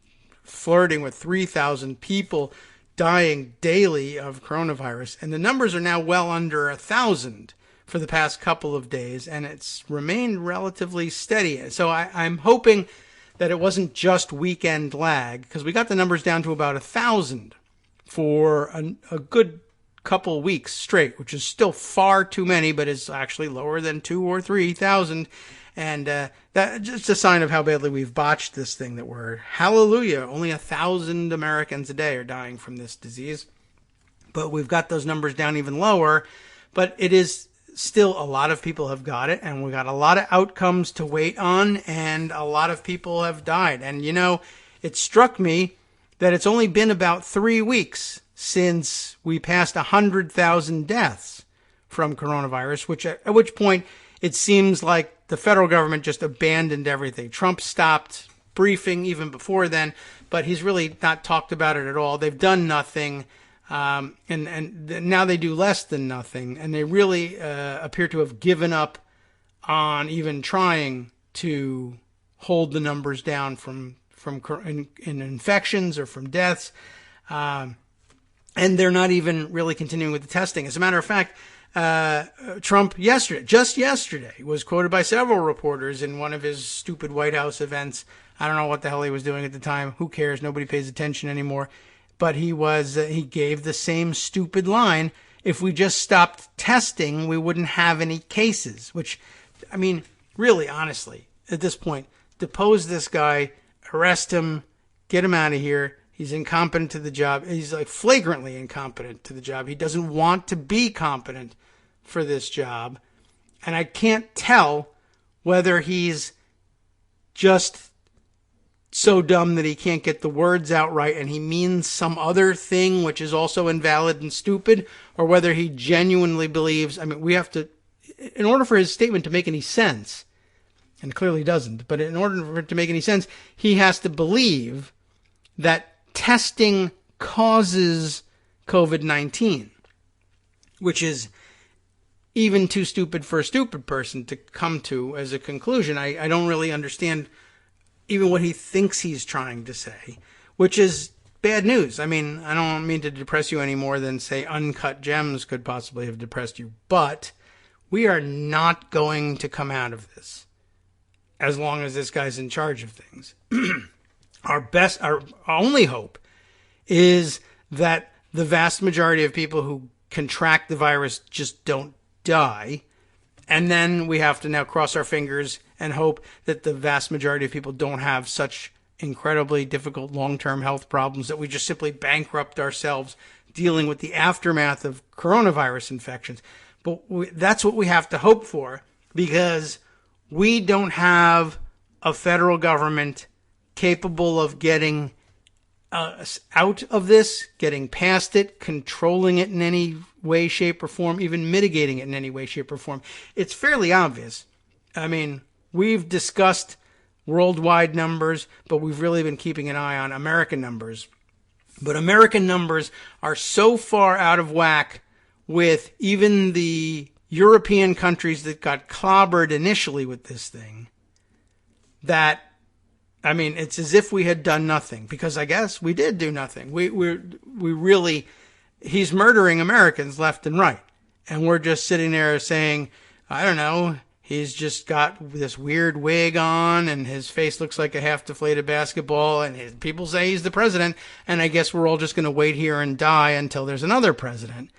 flirting with 3,000 people dying daily of coronavirus, and the numbers are now well under 1,000 for the past couple of days, and it's remained relatively steady. So I'm hoping that it wasn't just weekend lag, because we got the numbers down to about 1,000 for a good couple weeks straight, which is still far too many, but is actually lower than 2,000 or 3,000. And that just a sign of how badly we've botched this thing, that we're, hallelujah, only 1,000 Americans a day are dying from this disease. But we've got those numbers down even lower. But it is still, a lot of people have got it, and we got a lot of outcomes to wait on, and a lot of people have died. And, it struck me that it's only been about 3 weeks since we passed 100,000 deaths from coronavirus, at which point it seems like the federal government just abandoned everything. Trump stopped briefing even before then, but he's really not talked about it at all. They've done nothing, and now they do less than nothing, and they really appear to have given up on even trying to hold the numbers down from in infections or from deaths. And they're not even really continuing with the testing. As a matter of fact, Trump just yesterday, was quoted by several reporters in one of his stupid White House events. I don't know what the hell he was doing at the time. Who cares? Nobody pays attention anymore. But he gave the same stupid line. If we just stopped testing, we wouldn't have any cases. Which, really, honestly, at this point, depose this guy, arrest him, get him out of here. He's incompetent to the job. He's like flagrantly incompetent to the job. He doesn't want to be competent for this job. And I can't tell whether he's just so dumb that he can't get the words out right and he means some other thing which is also invalid and stupid, or whether he genuinely believes. I mean, we have to, in order for his statement to make any sense, and clearly doesn't, but in order for it to make any sense, he has to believe that testing causes COVID-19, which is even too stupid for a stupid person to come to as a conclusion. I don't really understand even what he thinks he's trying to say, which is bad news. I mean, I don't mean to depress you any more than, say, Uncut Gems could possibly have depressed you, but we are not going to come out of this as long as this guy's in charge of things. Our only hope is that the vast majority of people who contract the virus just don't die. And then we have to now cross our fingers and hope that the vast majority of people don't have such incredibly difficult long-term health problems that we just simply bankrupt ourselves dealing with the aftermath of coronavirus infections. But that's what we have to hope for, because we don't have a federal government capable of getting us out of this, getting past it, controlling it in any way, shape, or form, even mitigating it in any way, shape, or form. It's fairly obvious. I mean, we've discussed worldwide numbers, but we've really been keeping an eye on American numbers. But American numbers are so far out of whack with even the European countries that got clobbered initially with this thing that, I mean, it's as if we had done nothing, because I guess we did do nothing. We really, he's murdering Americans left and right. And we're just sitting there saying, I don't know, he's just got this weird wig on and his face looks like a half deflated basketball and people say he's the president. And I guess we're all just going to wait here and die until there's another president.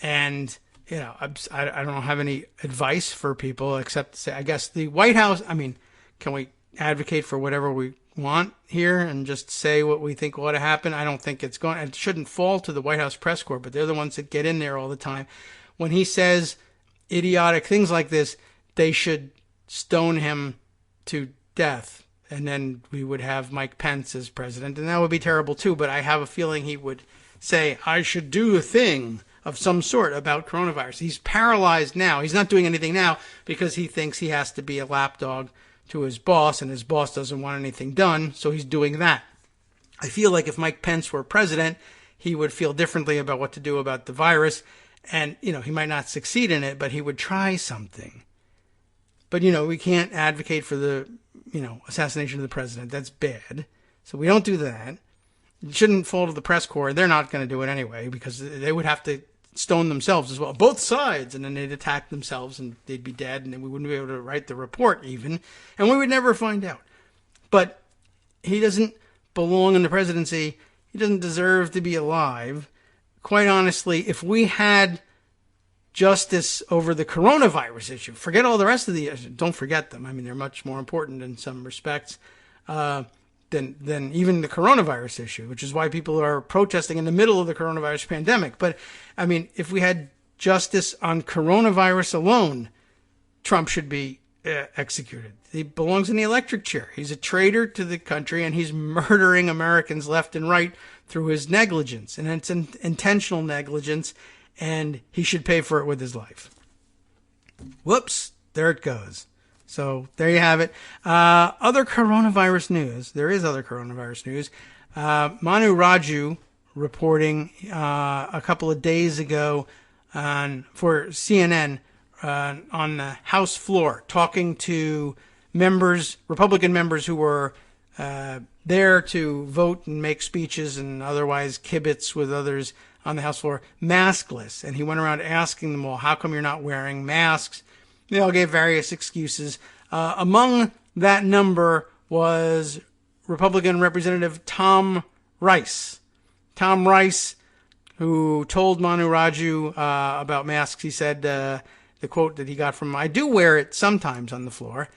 And, you know, I don't have any advice for people except to say, I guess the White House, I mean, can we advocate for whatever we want here and just say what we think ought to happen? I don't think it shouldn't fall to the White House press corps, but they're the ones that get in there all the time. When he says idiotic things like this, they should stone him to death. And then we would have Mike Pence as president, and that would be terrible too. But I have a feeling he would say, I should do a thing of some sort about coronavirus. He's paralyzed now. He's not doing anything now because he thinks he has to be a lapdog to his boss, and his boss doesn't want anything done, so he's doing that. I feel like if Mike Pence were president, he would feel differently about what to do about the virus, and, you know, he might not succeed in it, but he would try something. But, you know, we can't advocate for the, you know, assassination of the president. That's bad. So we don't do that. It shouldn't fall to the press corps. They're not going to do it anyway, because they would have to stone themselves as well, both sides, and then they'd attack themselves and they'd be dead, and then we wouldn't be able to write the report even, and we would never find out. But he doesn't belong in the presidency. He doesn't deserve to be alive. Quite honestly, if we had justice over the coronavirus issue, forget all the rest of the issues. Don't forget them. I mean, they're much more important in some respects than even the coronavirus issue, which is why people are protesting in the middle of the coronavirus pandemic. But, I mean, if we had justice on coronavirus alone, Trump should be executed. He belongs in the electric chair. He's a traitor to the country, and he's murdering Americans left and right through his negligence. And it's an intentional negligence, and he should pay for it with his life. Whoops, there it goes. So there you have it. Other coronavirus news. There is other coronavirus news. Manu Raju reporting a couple of days ago for CNN on the House floor, talking to members, Republican members who were there to vote and make speeches and otherwise kibitz with others on the House floor, maskless. And he went around asking them all, how come you're not wearing masks? They all gave various excuses. Among that number was Republican Representative Tom Rice. Tom Rice, who told Manu Raju about masks, he said, the quote that he got from him, I do wear it sometimes on the floor.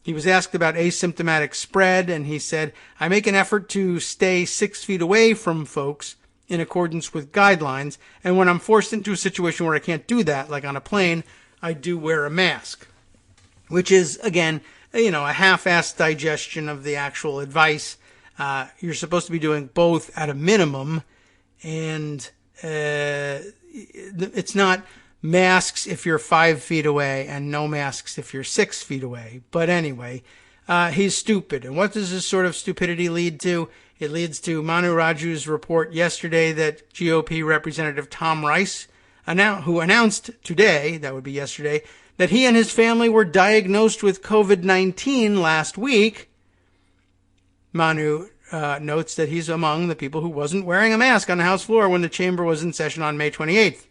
He was asked about asymptomatic spread, and he said, I make an effort to stay 6 feet away from folks in accordance with guidelines, and when I'm forced into a situation where I can't do that, like on a plane, I do wear a mask, which is, again, a half-assed digestion of the actual advice. You're supposed to be doing both at a minimum, and it's not masks if you're 5 feet away and no masks if you're 6 feet away. But anyway, he's stupid. And what does this sort of stupidity lead to? It leads to Manu Raju's report yesterday that GOP Representative Tom Rice, who announced today, that would be yesterday, that he and his family were diagnosed with COVID-19 last week. Manu notes that he's among the people who wasn't wearing a mask on the House floor when the chamber was in session on May 28th.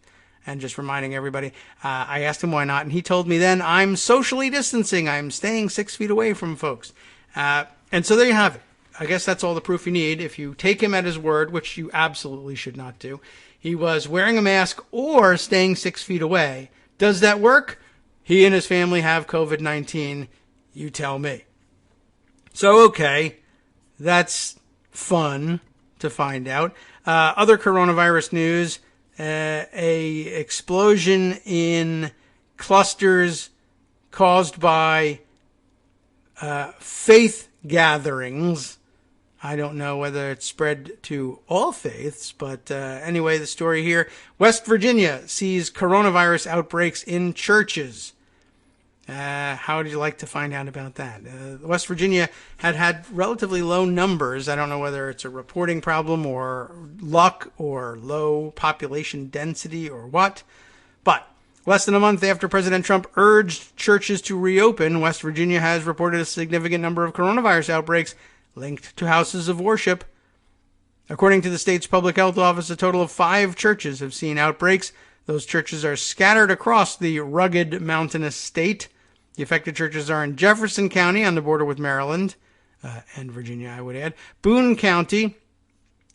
And just reminding everybody, I asked him why not, and he told me then, I'm socially distancing. I'm staying 6 feet away from folks. And so there you have it. I guess that's all the proof you need. If you take him at his word, which you absolutely should not do, he was wearing a mask or staying 6 feet away. Does that work? He and his family have COVID-19. You tell me. So, okay, that's fun to find out. Other coronavirus news, a explosion in clusters caused by faith gatherings. I don't know whether it's spread to all faiths, but anyway, the story here. West Virginia sees coronavirus outbreaks in churches. How would you like to find out about that? West Virginia had relatively low numbers. I don't know whether it's a reporting problem or luck or low population density or what. But less than a month after President Trump urged churches to reopen, West Virginia has reported a significant number of coronavirus outbreaks linked to houses of worship. According to the state's public health office, a total of 5 churches have seen outbreaks. Those churches are scattered across the rugged mountainous state. The affected churches are in Jefferson County on the border with Maryland and Virginia, I would add. Boone County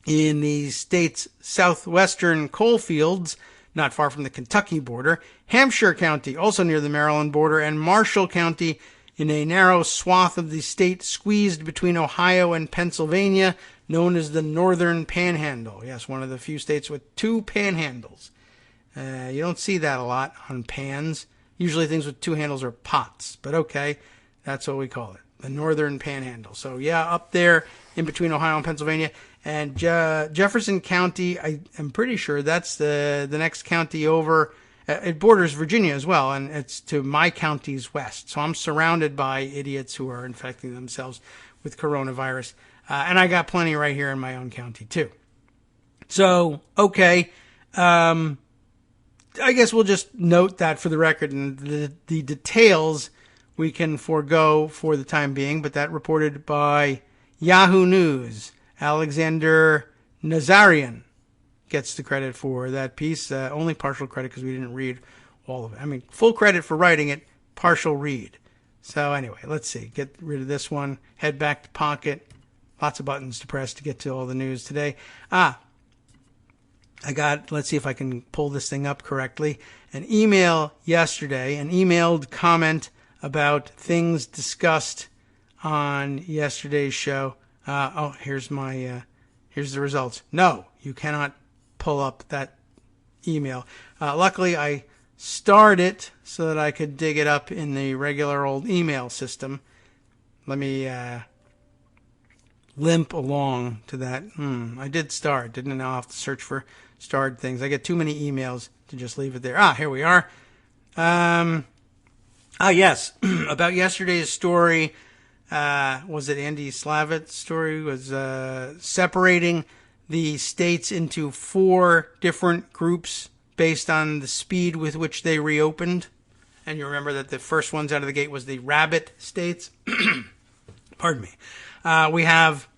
in the state's southwestern coal fields, not far from the Kentucky border. Hampshire County, also near the Maryland border. And Marshall County in a narrow swath of the state squeezed between Ohio and Pennsylvania, known as the Northern Panhandle. Yes, one of the few states with 2 panhandles. You don't see that a lot on pans. Usually things with 2 handles are pots, but okay, that's what we call it, the Northern Panhandle. So yeah, up there in between Ohio and Pennsylvania. And Jefferson County, I am pretty sure that's the next county over. It borders Virginia as well, and it's to my county's west. So I'm surrounded by idiots who are infecting themselves with coronavirus. And I got plenty right here in my own county, too. So, okay. I guess we'll just note that for the record. And the details we can forego for the time being, but that reported by Yahoo News. Alexander Nazarian gets the credit for that piece. Only partial credit because we didn't read all of it. I mean, full credit for writing it, partial read. So anyway, let's see. Get rid of this one. Head back to Pocket. Lots of buttons to press to get to all the news today. Let's see if I can pull this thing up correctly. An email yesterday, an emailed comment about things discussed on yesterday's show. Here's the results. No, you cannot pull up that email. Luckily, I starred it so that I could dig it up in the regular old email system. Let me limp along to that. I did star it, didn't I? I'll have to search for starred things. I get too many emails to just leave it there. Here we are. Yes, about yesterday's story. Was it Andy Slavitt's story? Was separating the states into 4 different groups based on the speed with which they reopened. And you remember that the first ones out of the gate was the rabbit states. Pardon me. We have,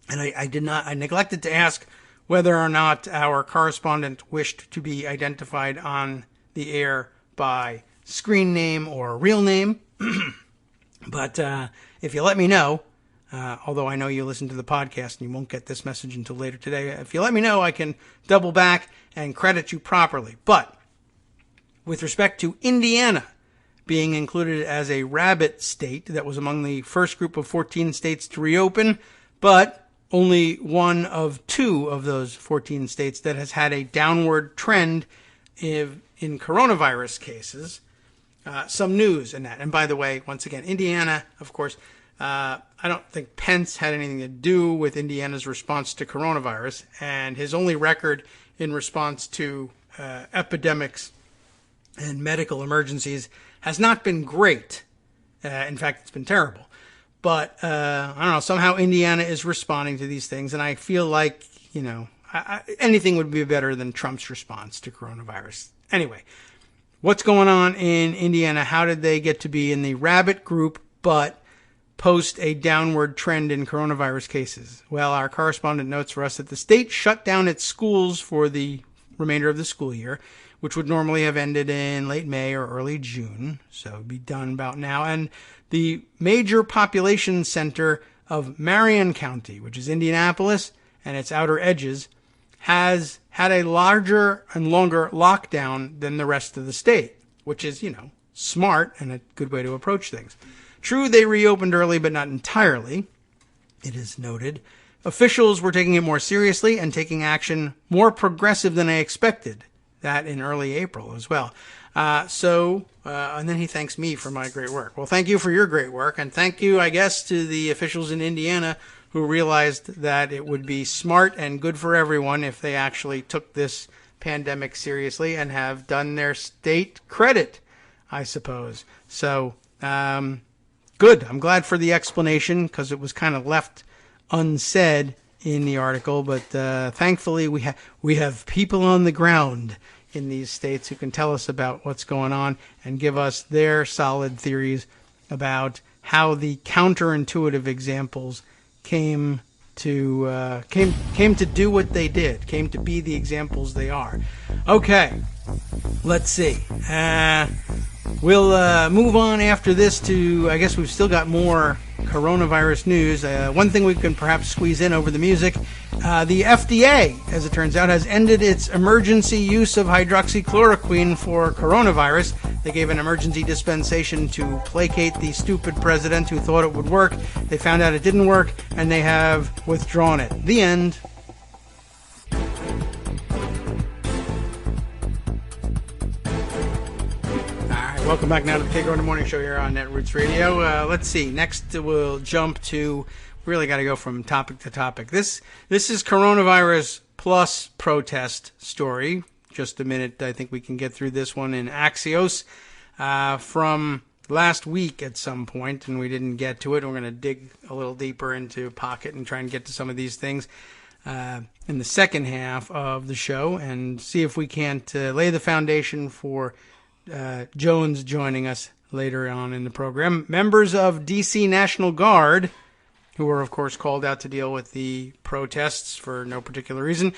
and I neglected to ask whether or not our correspondent wished to be identified on the air by screen name or real name. But if you let me know, although I know you listen to the podcast and you won't get this message until later today, if you let me know, I can double back and credit you properly. But with respect to Indiana being included as a rabbit state, that was among the first group of 14 states to reopen, but only one of 2 of those 14 states that has had a downward trend in coronavirus cases. some news in that. And by the way, once again, Indiana, of course, I don't think Pence had anything to do with Indiana's response to coronavirus, and his only record in response to epidemics and medical emergencies has not been great. In fact, it's been terrible. But I don't know, somehow Indiana is responding to these things, and I feel like, anything would be better than Trump's response to coronavirus. Anyway, what's going on in Indiana? How did they get to be in the rabbit group but post a downward trend in coronavirus cases? Well, our correspondent notes for us that the state shut down its schools for the remainder of the school year, which would normally have ended in late May or early June, so it'd be done about now. And the major population center of Marion County, which is Indianapolis and its outer edges, has had a larger and longer lockdown than the rest of the state, which is, smart and a good way to approach things. True, they reopened early, but not entirely, it is noted. Officials were taking it more seriously and taking action more progressive than I expected. That in early April as well. And then he thanks me for my great work. Well, thank you for your great work, and thank you, I guess, to the officials in Indiana who realized that it would be smart and good for everyone if they actually took this pandemic seriously and have done their state credit, I suppose. So, good. I'm glad for the explanation because it was kind of left unsaid in the article, but thankfully we have people on the ground in these states who can tell us about what's going on and give us their solid theories about how the counterintuitive examples came to do what they did, came to be the examples they are. Okay, let's see. We'll move on after this to, I guess we've still got more coronavirus news. One thing we can perhaps squeeze in over the music, the FDA, as it turns out, has ended its emergency use of hydroxychloroquine for coronavirus. They gave an emergency dispensation to placate the stupid president who thought it would work. They found out it didn't work, and they have withdrawn it. The end. Welcome back now to the Kagro in the Morning Show here on Netroots Radio. Let's see. Next, we'll jump to. Really got to go from topic to topic. This is coronavirus plus protest story. Just a minute. I think we can get through this one in Axios from last week at some point, and we didn't get to it. We're going to dig a little deeper into Pocket and try and get to some of these things in the second half of the show and see if we can't lay the foundation for Jones joining us later on in the program. Members of D.C. National Guard, who were, of course, called out to deal with the protests for no particular reason,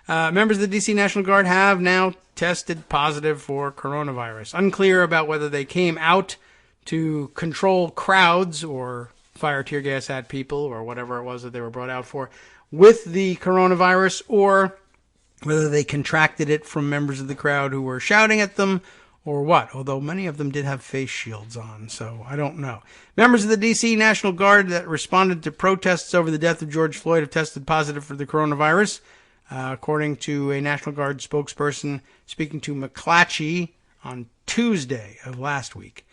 members of the D.C. National Guard have now tested positive for coronavirus. Unclear about whether they came out to control crowds or fire tear gas at people or whatever it was that they were brought out for with the coronavirus, or whether they contracted it from members of the crowd who were shouting at them or what, although many of them did have face shields on, so I don't know. Members of the D.C. National Guard that responded to protests over the death of George Floyd have tested positive for the coronavirus, according to a National Guard spokesperson speaking to McClatchy on Tuesday of last week.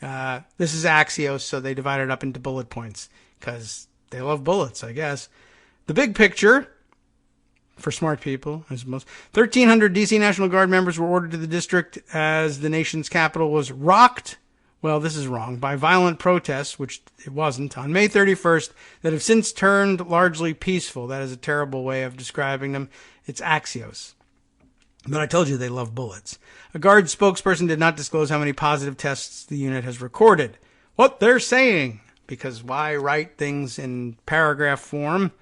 This is Axios, so they divide it up into bullet points, because they love bullets, I guess. The big picture, for smart people, I suppose, 1,300 D.C. National Guard members were ordered to the district as the nation's capital was rocked, well, this is wrong, by violent protests, which it wasn't, on May 31st, that have since turned largely peaceful. That is a terrible way of describing them. It's Axios. But I told you they love bullets. A Guard spokesperson did not disclose how many positive tests the unit has recorded. What they're saying, because why write things in paragraph form?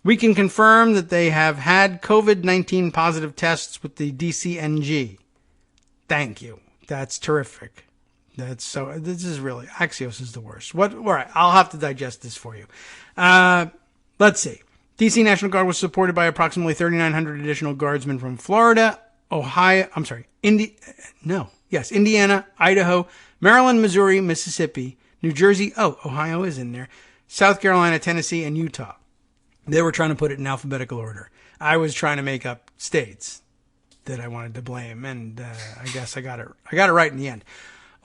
We can confirm that they have had COVID-19 positive tests with the DCNG. Thank you. That's terrific. This is really, Axios is the worst. All right, I'll have to digest this for you. Let's see. DC National Guard was supported by approximately 3,900 additional guardsmen from Florida, Indiana, Idaho, Maryland, Missouri, Mississippi, New Jersey, Ohio is in there, South Carolina, Tennessee, and Utah. They were trying to put it in alphabetical order. I was trying to make up states that I wanted to blame, and I guess I got it right in the end.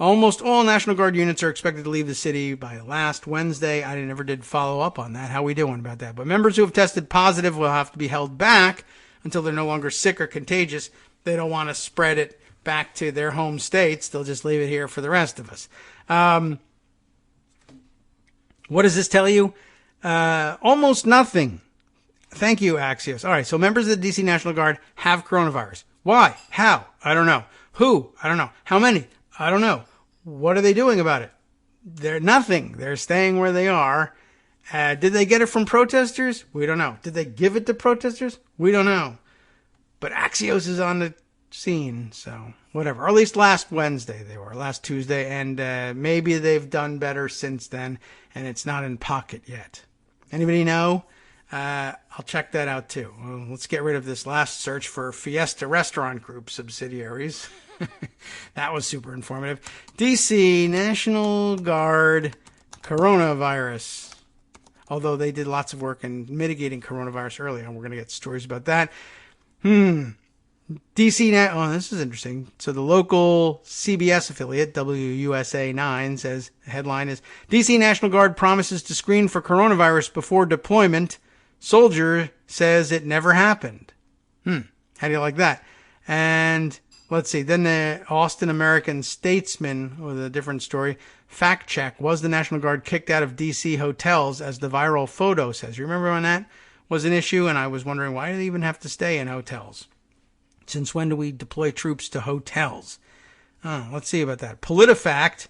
Almost all National Guard units are expected to leave the city by last Wednesday. I never did follow up on that. How we doing about that? But members who have tested positive will have to be held back until they're no longer sick or contagious. They don't want to spread it back to their home states. They'll just leave it here for the rest of us. What does this tell you? Almost nothing. Thank you, Axios. All right, so members of the D.C. National Guard have coronavirus. Why? How? I don't know. Who? I don't know. How many? I don't know. What are they doing about it? They're nothing. They're staying where they are. Did they get it from protesters? We don't know. Did they give it to protesters? We don't know. But Axios is on the scene, so whatever. Or at least last Wednesday they were, last Tuesday, and maybe they've done better since then, and it's not in pocket yet. Anybody know? I'll check that out too. Well, let's get rid of this last search for Fiesta Restaurant Group subsidiaries. That was super informative. DC National Guard coronavirus. Although they did lots of work in mitigating coronavirus earlier, and we're going to get stories about that. DC, oh, this is interesting. So the local CBS affiliate, WUSA 9, says, the headline is, DC National Guard promises to screen for coronavirus before deployment. Soldier says it never happened. How do you like that? And let's see. Then the Austin American Statesman, with a different story, fact check, was the National Guard kicked out of D.C. hotels, as the viral photo says? You remember when that was an issue? And I was wondering, why do they even have to stay in hotels? Since when do we deploy troops to hotels? Let's see about that. PolitiFact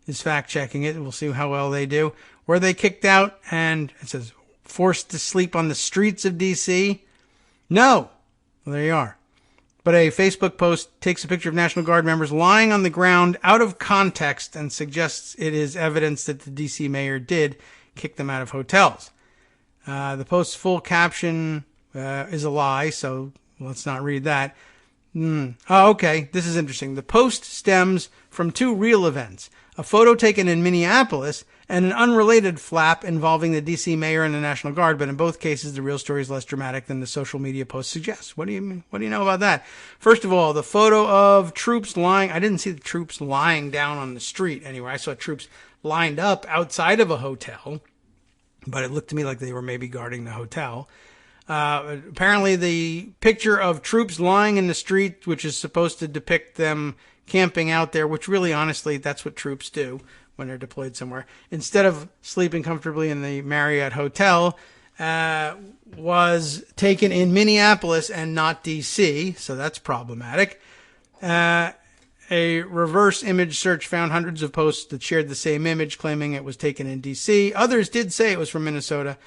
is fact checking it. We'll see how well they do. Were they kicked out? And it says, forced to sleep on the streets of D.C.? No. Well, there you are. But a Facebook post takes a picture of National Guard members lying on the ground out of context and suggests it is evidence that the D.C. mayor did kick them out of hotels. The post's full caption is a lie, so let's not read that. Oh, okay. This is interesting. The post stems from two real events. A photo taken in Minneapolis and an unrelated flap involving the D.C. mayor and the National Guard, but in both cases, the real story is less dramatic than the social media post suggests. What do you know about that? First of all, the photo of troops lying, I didn't see the troops lying down on the street anywhere. I saw troops lined up outside of a hotel, but it looked to me like they were maybe guarding the hotel. Apparently the picture of troops lying in the street, which is supposed to depict them camping out there, which really, honestly, that's what troops do when they're deployed somewhere, instead of sleeping comfortably in the Marriott Hotel, was taken in Minneapolis and not D.C., so that's problematic. A reverse image search found hundreds of posts that shared the same image, claiming it was taken in D.C. Others did say it was from Minnesota,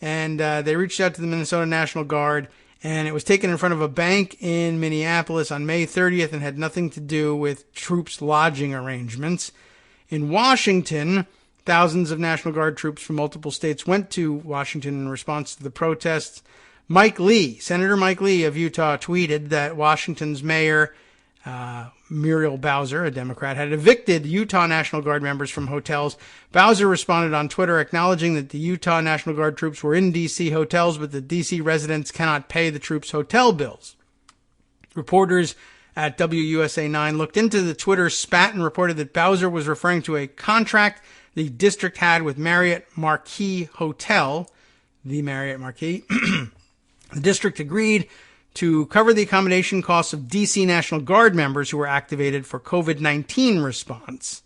and they reached out to the Minnesota National Guard, and it was taken in front of a bank in Minneapolis on May 30th and had nothing to do with troops' lodging arrangements. In Washington, thousands of National Guard troops from multiple states went to Washington in response to the protests. Senator Mike Lee of Utah, tweeted that Washington's mayor, Muriel Bowser, a Democrat, had evicted Utah National Guard members from hotels. Bowser responded on Twitter acknowledging that the Utah National Guard troops were in D.C. hotels, but the D.C. residents cannot pay the troops' hotel bills. Reporters at WUSA 9 looked into the Twitter spat and reported that Bowser was referring to a contract the district had with Marriott Marquis Hotel, the Marriott Marquis. The district agreed to cover the accommodation costs of D.C. National Guard members who were activated for COVID-19 response.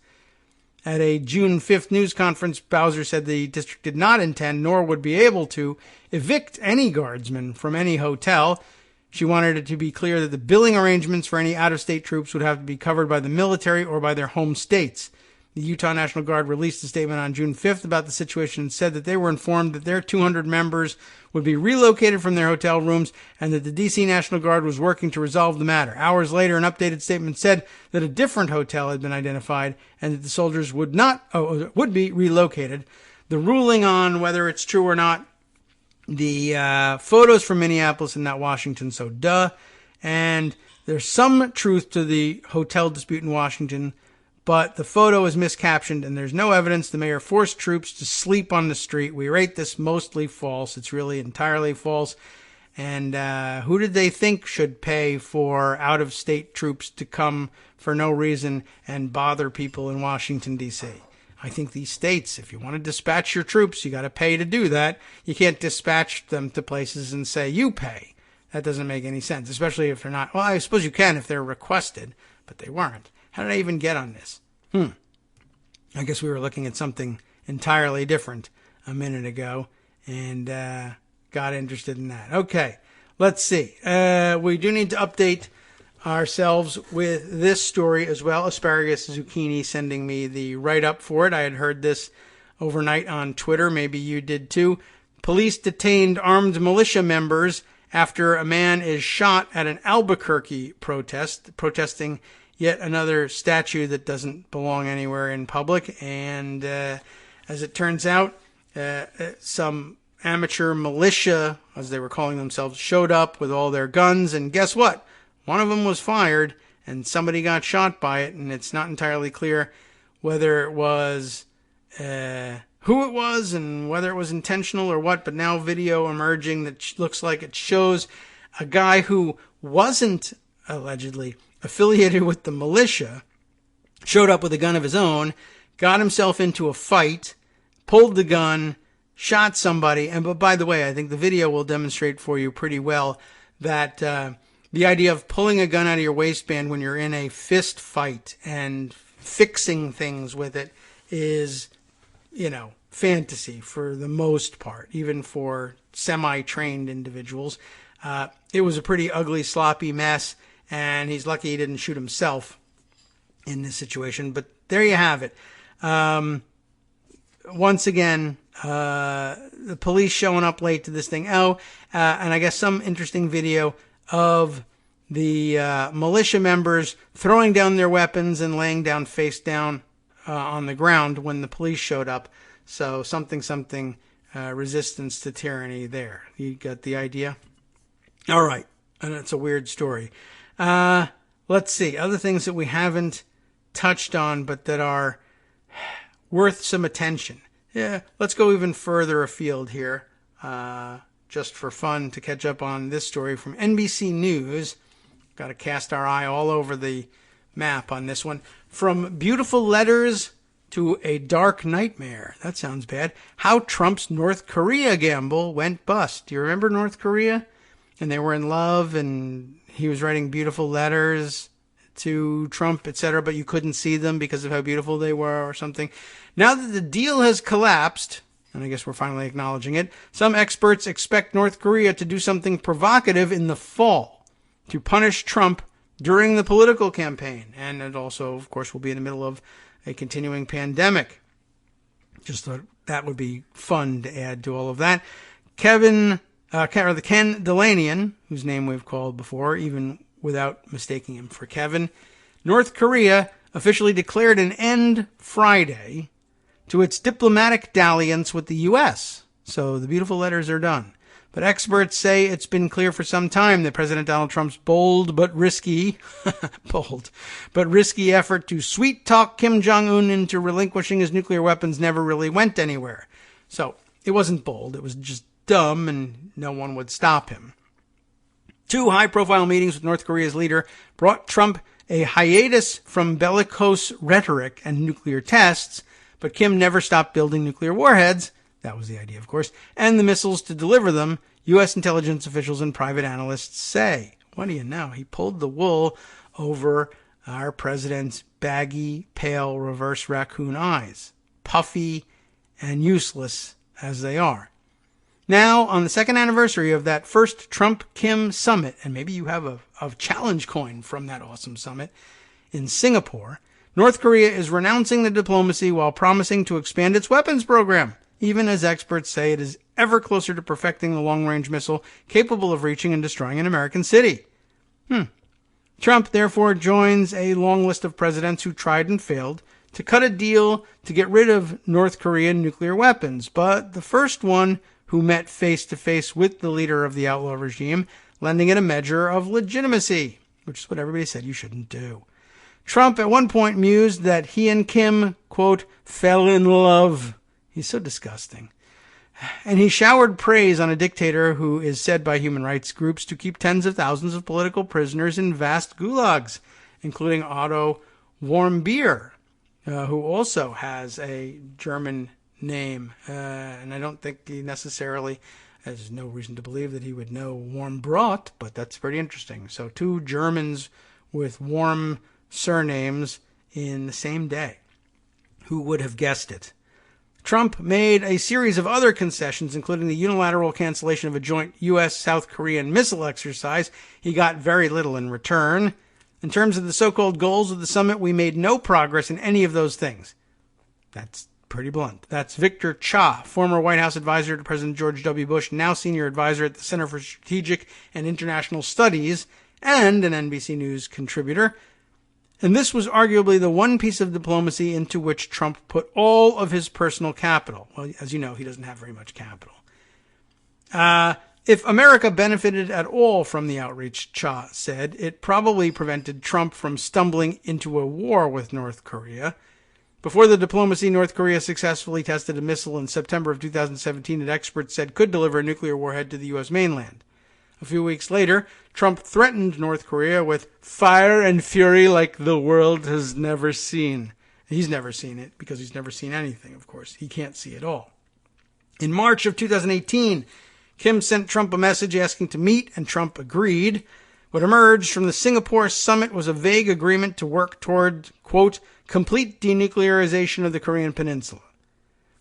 At a June 5th news conference, Bowser said the district did not intend nor would be able to evict any guardsmen from any hotel. She wanted it to be clear that the billing arrangements for any out-of-state troops would have to be covered by the military or by their home states. The Utah National Guard released a statement on June 5th about the situation and said that they were informed that their 200 members would be relocated from their hotel rooms and that the D.C. National Guard was working to resolve the matter. Hours later, an updated statement said that a different hotel had been identified and that the soldiers would be relocated. The ruling on whether it's true or not, the photos from Minneapolis and not Washington, so duh. And there's some truth to the hotel dispute in Washington, but the photo is miscaptioned and there's no evidence the mayor forced troops to sleep on the street. We rate this mostly false. It's really entirely false. And who did they think should pay for out-of-state troops to come for no reason and bother people in Washington, D.C.? I think these states, if you want to dispatch your troops, you got to pay to do that. You can't dispatch them to places and say, you pay. That doesn't make any sense, especially if they're not. Well, I suppose you can if they're requested, but they weren't. How did I even get on this? I guess we were looking at something entirely different a minute ago and got interested in that. Okay, let's see. We do need to update ourselves with this story as well. Asparagus Zucchini sending me the write-up for it. I had heard this overnight on Twitter. Maybe you did too. Police detained armed militia members after a man is shot at an Albuquerque protest, protesting yet another statue that doesn't belong anywhere in public. And as it turns out, some amateur militia, as they were calling themselves, showed up with all their guns. And guess what? One of them was fired, and somebody got shot by it. And it's not entirely clear whether it was who it was and whether it was intentional or what. But now video emerging that looks like it shows a guy who wasn't allegedly affiliated with the militia, showed up with a gun of his own, got himself into a fight, pulled the gun, shot somebody. And but by the way, I think the video will demonstrate for you pretty well that the idea of pulling a gun out of your waistband when you're in a fist fight and fixing things with it is, fantasy for the most part, even for semi-trained individuals. It was a pretty ugly, sloppy mess, and he's lucky he didn't shoot himself in this situation. But there you have it. Once again, the police showing up late to this thing. And I guess some interesting video of the militia members throwing down their weapons and laying down face down on the ground when the police showed up. So something, resistance to tyranny there. You got the idea? All right. And it's a weird story. Let's see. Other things that we haven't touched on, but that are worth some attention. Yeah, let's go even further afield here, just for fun to catch up on this story from NBC News. Got to cast our eye all over the map on this one. From beautiful letters to a dark nightmare. That sounds bad. How Trump's North Korea gamble went bust. Do you remember North Korea? And they were in love, and he was writing beautiful letters to Trump, etc., but you couldn't see them because of how beautiful they were or something. Now that the deal has collapsed, and I guess we're finally acknowledging it, some experts expect North Korea to do something provocative in the fall to punish Trump during the political campaign. And it also, of course, will be in the middle of a continuing pandemic. Just thought that would be fun to add to all of that. Ken Delanian, whose name we've called before, even without mistaking him for Kevin. North Korea officially declared an end Friday to its diplomatic dalliance with the U.S. So the beautiful letters are done. But experts say it's been clear for some time that President Donald Trump's bold but risky effort to sweet-talk Kim Jong-un into relinquishing his nuclear weapons never really went anywhere. So it wasn't bold. It was just dumb, and no one would stop him. 2 high-profile meetings with North Korea's leader brought Trump a hiatus from bellicose rhetoric and nuclear tests, but Kim never stopped building nuclear warheads. That was the idea, of course, and the missiles to deliver them, U.S. intelligence officials and private analysts say. What do you know? He pulled the wool over our president's baggy, pale, reverse raccoon eyes, puffy and useless as they are. Now, on the second anniversary of that first Trump-Kim summit, and maybe you have a challenge coin from that awesome summit in Singapore, North Korea is renouncing the diplomacy while promising to expand its weapons program, even as experts say it is ever closer to perfecting the long-range missile capable of reaching and destroying an American city. Trump, therefore, joins a long list of presidents who tried and failed to cut a deal to get rid of North Korean nuclear weapons, but the first one who met face-to-face with the leader of the outlaw regime, lending it a measure of legitimacy, which is what everybody said you shouldn't do. Trump at one point mused that he and Kim, quote, fell in love. He's so disgusting. And he showered praise on a dictator who is said by human rights groups to keep tens of thousands of political prisoners in vast gulags, including Otto Warmbier, who also has a German name. And I don't think he necessarily, there's no reason to believe that he would know Warmbrot, but that's pretty interesting. So 2 Germans with warm surnames in the same day. Who would have guessed it? Trump made a series of other concessions, including the unilateral cancellation of a joint U.S.-South Korean missile exercise. He got very little in return. In terms of the so-called goals of the summit, we made no progress in any of those things. That's pretty blunt. That's Victor Cha, former White House advisor to President George W. Bush, now senior advisor at the Center for Strategic and International Studies, and an NBC News contributor. And this was arguably the one piece of diplomacy into which Trump put all of his personal capital. Well, as you know, he doesn't have very much capital. If America benefited at all from the outreach, Cha said, it probably prevented Trump from stumbling into a war with North Korea. Before the diplomacy, North Korea successfully tested a missile in September of 2017 that experts said could deliver a nuclear warhead to the U.S. mainland. A few weeks later, Trump threatened North Korea with fire and fury like the world has never seen. He's never seen it because he's never seen anything, of course. He can't see it all. In March of 2018, Kim sent Trump a message asking to meet, and Trump agreed. What emerged from the Singapore summit was a vague agreement to work toward, quote, complete denuclearization of the Korean Peninsula.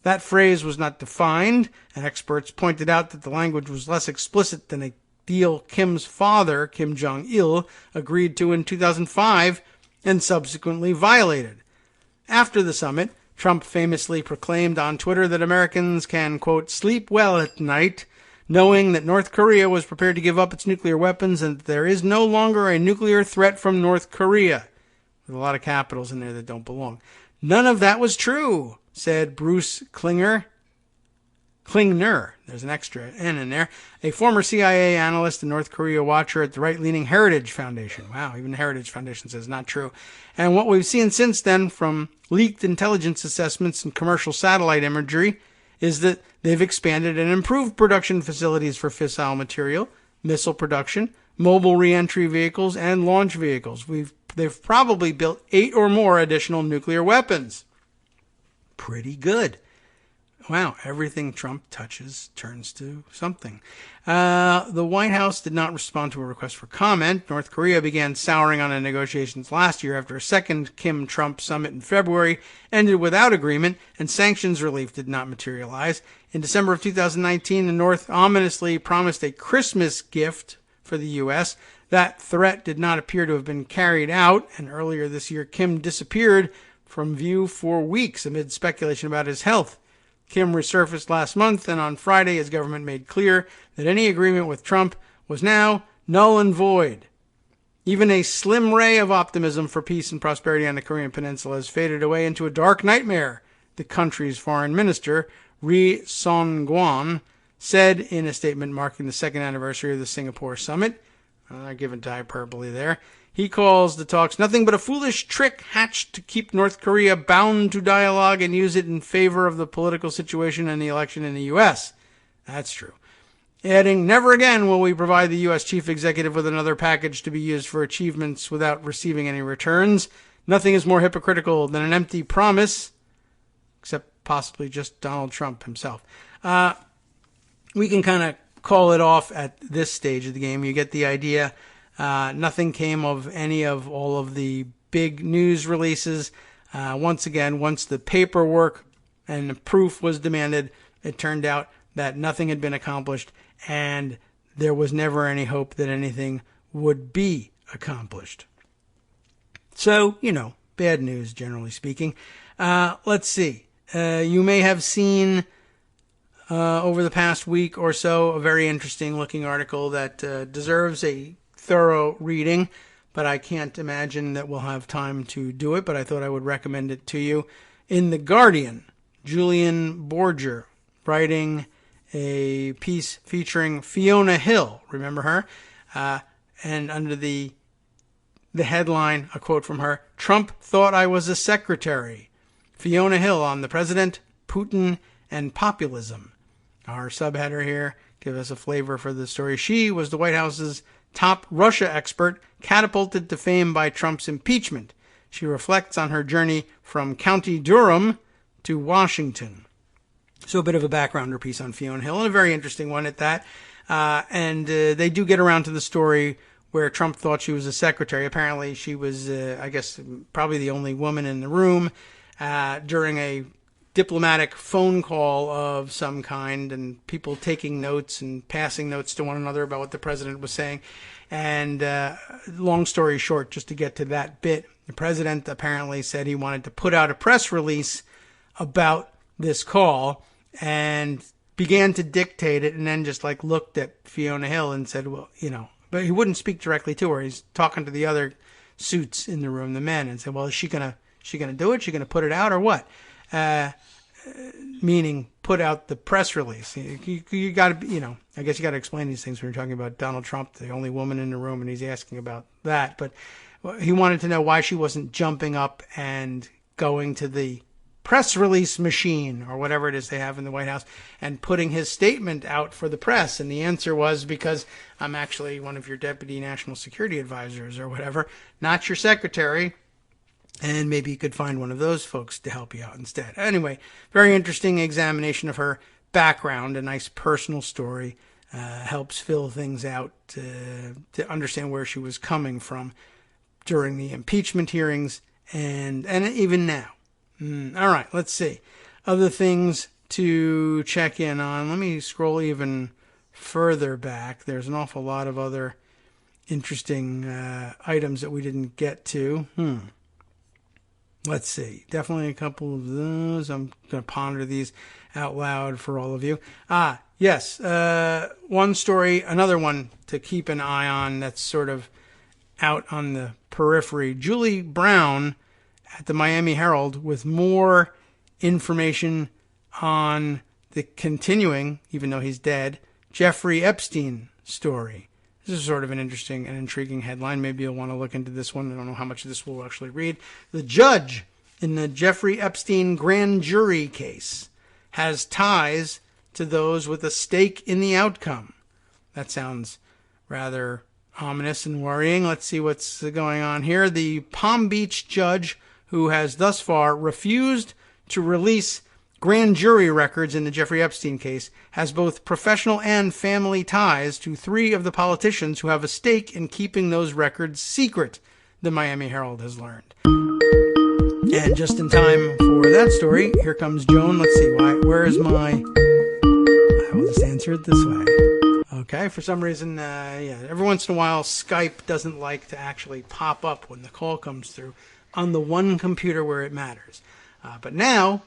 That phrase was not defined, and experts pointed out that the language was less explicit than a deal Kim's father, Kim Jong-il, agreed to in 2005 and subsequently violated. After the summit, Trump famously proclaimed on Twitter that Americans can, quote, sleep well at night, knowing that North Korea was prepared to give up its nuclear weapons and that there is no longer a nuclear threat from North Korea. With a lot of capitals in there that don't belong. None of that was true, said Bruce Klingner, there's an extra N in there, a former CIA analyst and North Korea watcher at the right-leaning Heritage Foundation. Wow, even the Heritage Foundation says not true. And what we've seen since then from leaked intelligence assessments and commercial satellite imagery is that they've expanded and improved production facilities for fissile material, missile production, mobile reentry vehicles, and launch vehicles. They've probably built 8 or more additional nuclear weapons. Pretty good. Wow, everything Trump touches turns to something. The White House did not respond to a request for comment. North Korea began souring on the negotiations last year after a second Kim-Trump summit in February ended without agreement, and sanctions relief did not materialize. In December of 2019, the North ominously promised a Christmas gift for the U.S. That threat did not appear to have been carried out, and earlier this year, Kim disappeared from view for weeks amid speculation about his health. Kim resurfaced last month, and on Friday his government made clear that any agreement with Trump was now null and void. Even a slim ray of optimism for peace and prosperity on the Korean Peninsula has faded away into a dark nightmare, the country's foreign minister, Ri Son-gwan, said in a statement marking the second anniversary of the Singapore summit. Given to hyperbole there. He calls the talks nothing but a foolish trick hatched to keep North Korea bound to dialogue and use it in favor of the political situation and the election in the U.S. That's true. Adding, never again will we provide the U.S. chief executive with another package to be used for achievements without receiving any returns. Nothing is more hypocritical than an empty promise, except possibly just Donald Trump himself. We can kind of call it off at this stage of the game. You get the idea. Nothing came of any of all of the big news releases. Once again, once the paperwork and the proof was demanded, it turned out that nothing had been accomplished, and there was never any hope that anything would be accomplished. So, bad news, generally speaking. Let's see. You may have seen over the past week or so a very interesting looking article that deserves a thorough reading, but I can't imagine that we'll have time to do it, but I thought I would recommend it to you. In The Guardian, Julian Borger writing a piece featuring Fiona Hill, remember her? And under the headline, a quote from her, "Trump thought I was a secretary." Fiona Hill on the president, Putin, and populism. our subheader here, give us a flavor for the story. She was the White House's top Russia expert, catapulted to fame by Trump's impeachment. She reflects on her journey from County Durham to Washington. So a bit of a backgrounder piece on Fiona Hill, and a very interesting one at that. And they do get around to the story where Trump thought she was a secretary. Apparently she was, I guess, probably the only woman in the room during a diplomatic phone call of some kind, and people taking notes and passing notes to one another about what the president was saying. And long story short, just to get to that bit, the president apparently said he wanted to put out a press release about this call and began to dictate it, and then just like looked at Fiona Hill and said, well, but he wouldn't speak directly to her. He's talking to the other suits in the room, the men, and said, well, is she gonna do it? She gonna put it out or what? Meaning put out the press release. You got to, I guess you got to explain these things when you're talking about Donald Trump, the only woman in the room, and he's asking about that. But he wanted to know why she wasn't jumping up and going to the press release machine or whatever it is they have in the White House and putting his statement out for the press. And the answer was, because I'm actually one of your deputy national security advisors or whatever, not your secretary. And maybe you could find one of those folks to help you out instead. Anyway, very interesting examination of her background, a nice personal story, helps fill things out to understand where she was coming from during the impeachment hearings and even now. All right, let's see. Other things to check in on. Let me scroll even further back. There's an awful lot of other interesting items that we didn't get to. Let's see. Definitely a couple of those. I'm going to ponder these out loud for all of you. Yes. One story, another one to keep an eye on that's sort of out on the periphery. Julie Brown at the Miami Herald with more information on the continuing, even though he's dead, Jeffrey Epstein story. This is sort of an interesting and intriguing headline. Maybe you'll want to look into this one. I don't know how much of this we'll actually read. The judge in the Jeffrey Epstein grand jury case has ties to those with a stake in the outcome. That sounds rather ominous and worrying. Let's see what's going on here. The Palm Beach judge who has thus far refused to release grand jury records in the Jeffrey Epstein case has both professional and family ties to 3 of the politicians who have a stake in keeping those records secret, the Miami Herald has learned. And just in time for that story, here comes Joan. Let's see, where is my... I will just answer it this way. Okay, for some reason, every once in a while, Skype doesn't like to actually pop up when the call comes through on the one computer where it matters. But now...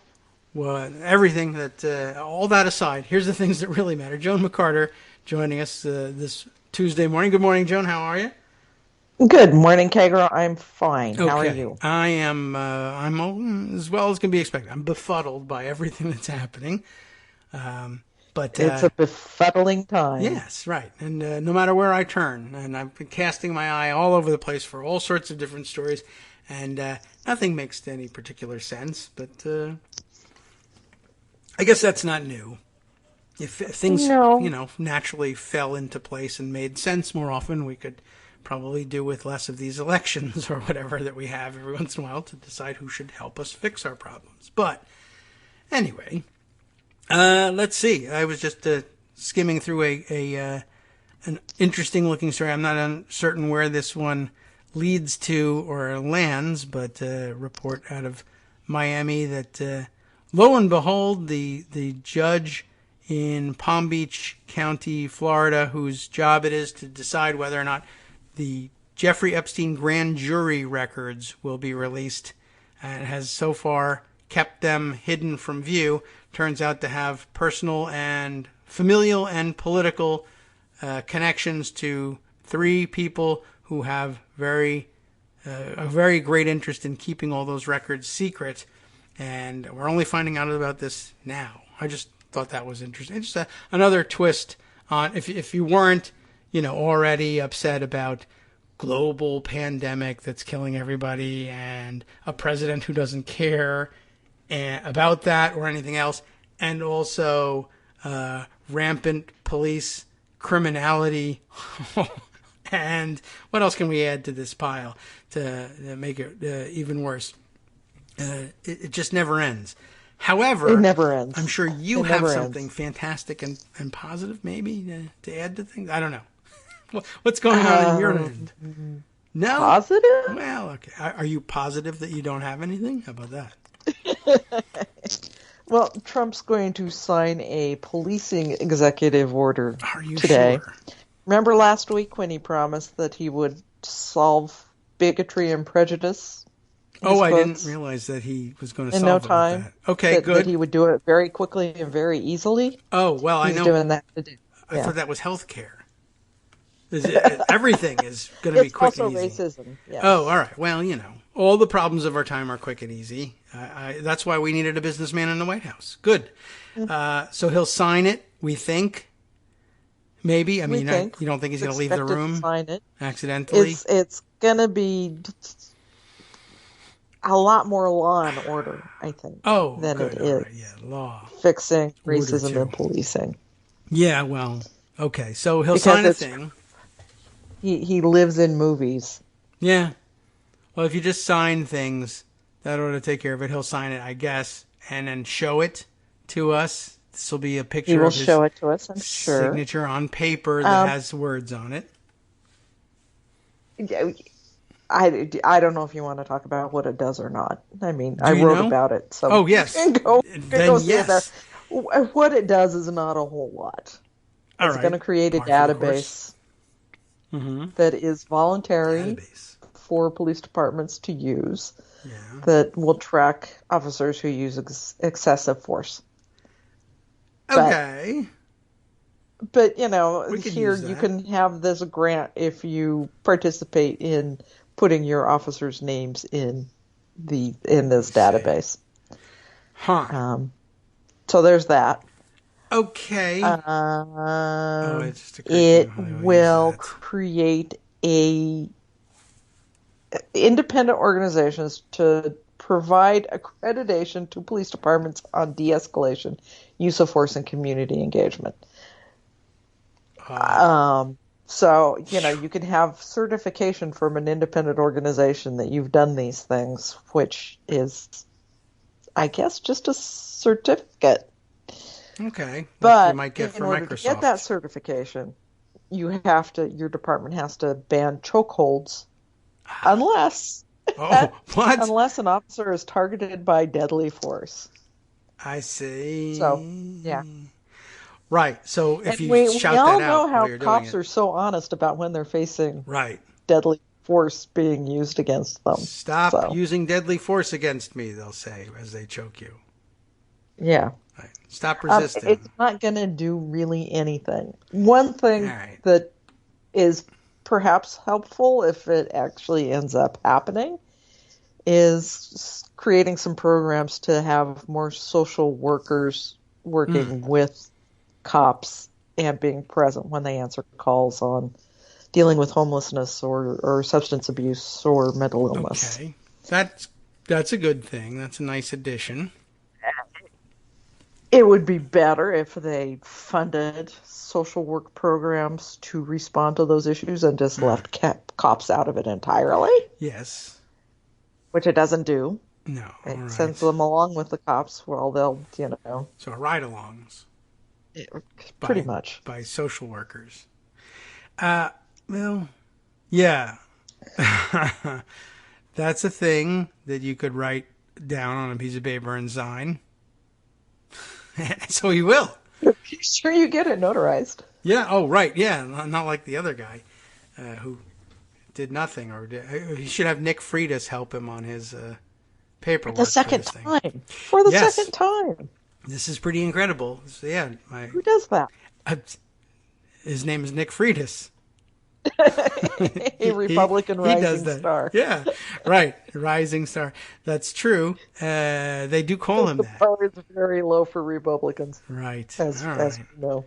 well, everything that, all that aside, here's the things that really matter. Joan McCarter joining us this Tuesday morning. Good morning, Joan. How are you? Good morning, Kagro. I'm fine. Okay. How are you? I am, I'm as well as can be expected. I'm befuddled by everything that's happening. But it's a befuddling time. Yes, right. And no matter where I turn, and I've been casting my eye all over the place for all sorts of different stories, and nothing makes any particular sense, but... I guess that's not new. If things, naturally fell into place and made sense more often, we could probably do with less of these elections or whatever that we have every once in a while to decide who should help us fix our problems. But anyway, let's see. I was just skimming through an interesting looking story. I'm not uncertain where this one leads to or lands, but a report out of Miami that... lo and behold, the judge in Palm Beach County, Florida, whose job it is to decide whether or not the Jeffrey Epstein grand jury records will be released, and has so far kept them hidden from view, turns out to have personal and familial and political connections to 3 people who have a very great interest in keeping all those records secret. And we're only finding out about this now. I just thought that was interesting. Just another twist on, if you weren't, already upset about global pandemic that's killing everybody and a president who doesn't care about that or anything else, and also rampant police criminality. And what else can we add to this pile to make it even worse? It just never ends. However, It never ends. I'm sure you It have never something ends. fantastic and positive maybe to add to things. I don't know. What's going on in your end? No? Positive? Well, okay. Are you positive that you don't have anything? How about that? Well, Trump's going to sign a policing executive order Are you today. sure? Remember last week when he promised that he would solve bigotry and prejudice? Oh, I quotes? didn't realize that he was going to In solve no it time. with that. Okay, That good. he would do it very quickly and very easily. Oh, well, I He's know. doing that today. I Yeah. thought that was health care. Everything is going to be It's quick also and easy. racism. Yes. Oh, all right. Well, all the problems of our time are quick and easy. That's why we needed a businessman in the White House. Good. So he'll sign it, we think. Maybe. I mean, you don't think he's going to leave the Expected to room sign it. accidentally? It's going to be a lot more law and order, I think, than good. it All is right. Yeah, law. fixing Order racism too. and policing. Yeah, well, okay. So he'll Because sign a it's- thing. He lives in movies. Yeah. Well, if you just sign things, that ought to take care of it. He'll sign it, I guess, and then show it to us. This will be a picture He will of his show it to us, I'm sure. signature on paper that has words on it. I don't know if you want to talk about what it does or not. I mean, I you wrote know? about it, so Oh, yes. you can go Then see it there. yes. What it does is not a whole lot. All It's right. going to create a Par for the course. database that is voluntary Database. for police departments to use Yeah. that will track officers who use excessive force. Okay. But, We could here use you that. can have this grant if you participate in putting your officers' names in this database. Huh. So there's that. Okay. It just occurred to It me how they would use will that. create independent organizations to provide accreditation to police departments on de-escalation, use of force, and community engagement. So, you can have certification from an independent organization that you've done these things, which is, I guess, just a certificate. Okay. Like But you might get in for order Microsoft. to get that certification, your department has to ban chokeholds unless Oh, what? unless an officer is targeted by deadly force. I see. So, yeah. Right. So if And you we shout all that know out how while you're doing cops it. are so honest about when they're facing Right. deadly force being used against them. Stop So, using deadly force against me, they'll say as they choke you. yeah. Right. Stop resisting. It's not going to do really anything. One thing All right. that is perhaps helpful if it actually ends up happening is creating some programs to have more social workers working with cops and being present when they answer calls on dealing with homelessness or substance abuse or mental illness. Okay. That's a good thing. That's a nice addition. It would be better if they funded social work programs to respond to those issues and just left cops out of it entirely, Yes. which it doesn't do. No. It All right. sends them along with the cops while they'll, So ride-alongs. pretty much. By social workers. Well, yeah. That's a thing that you could write down on a piece of paper and sign. So you will. Sure, you get it notarized. Yeah. Oh, right. Yeah. Not like the other guy who did nothing. He should have Nick Freitas help him on his paperwork. The second for this thing. time. For the Yes. second time. This is pretty incredible. So, yeah. Who does that? His name is Nick Freitas. A Republican He does rising that. star. Yeah, right. Rising star. That's true. They do call him The that. bar is very low for Republicans, Right. as All as right. we know.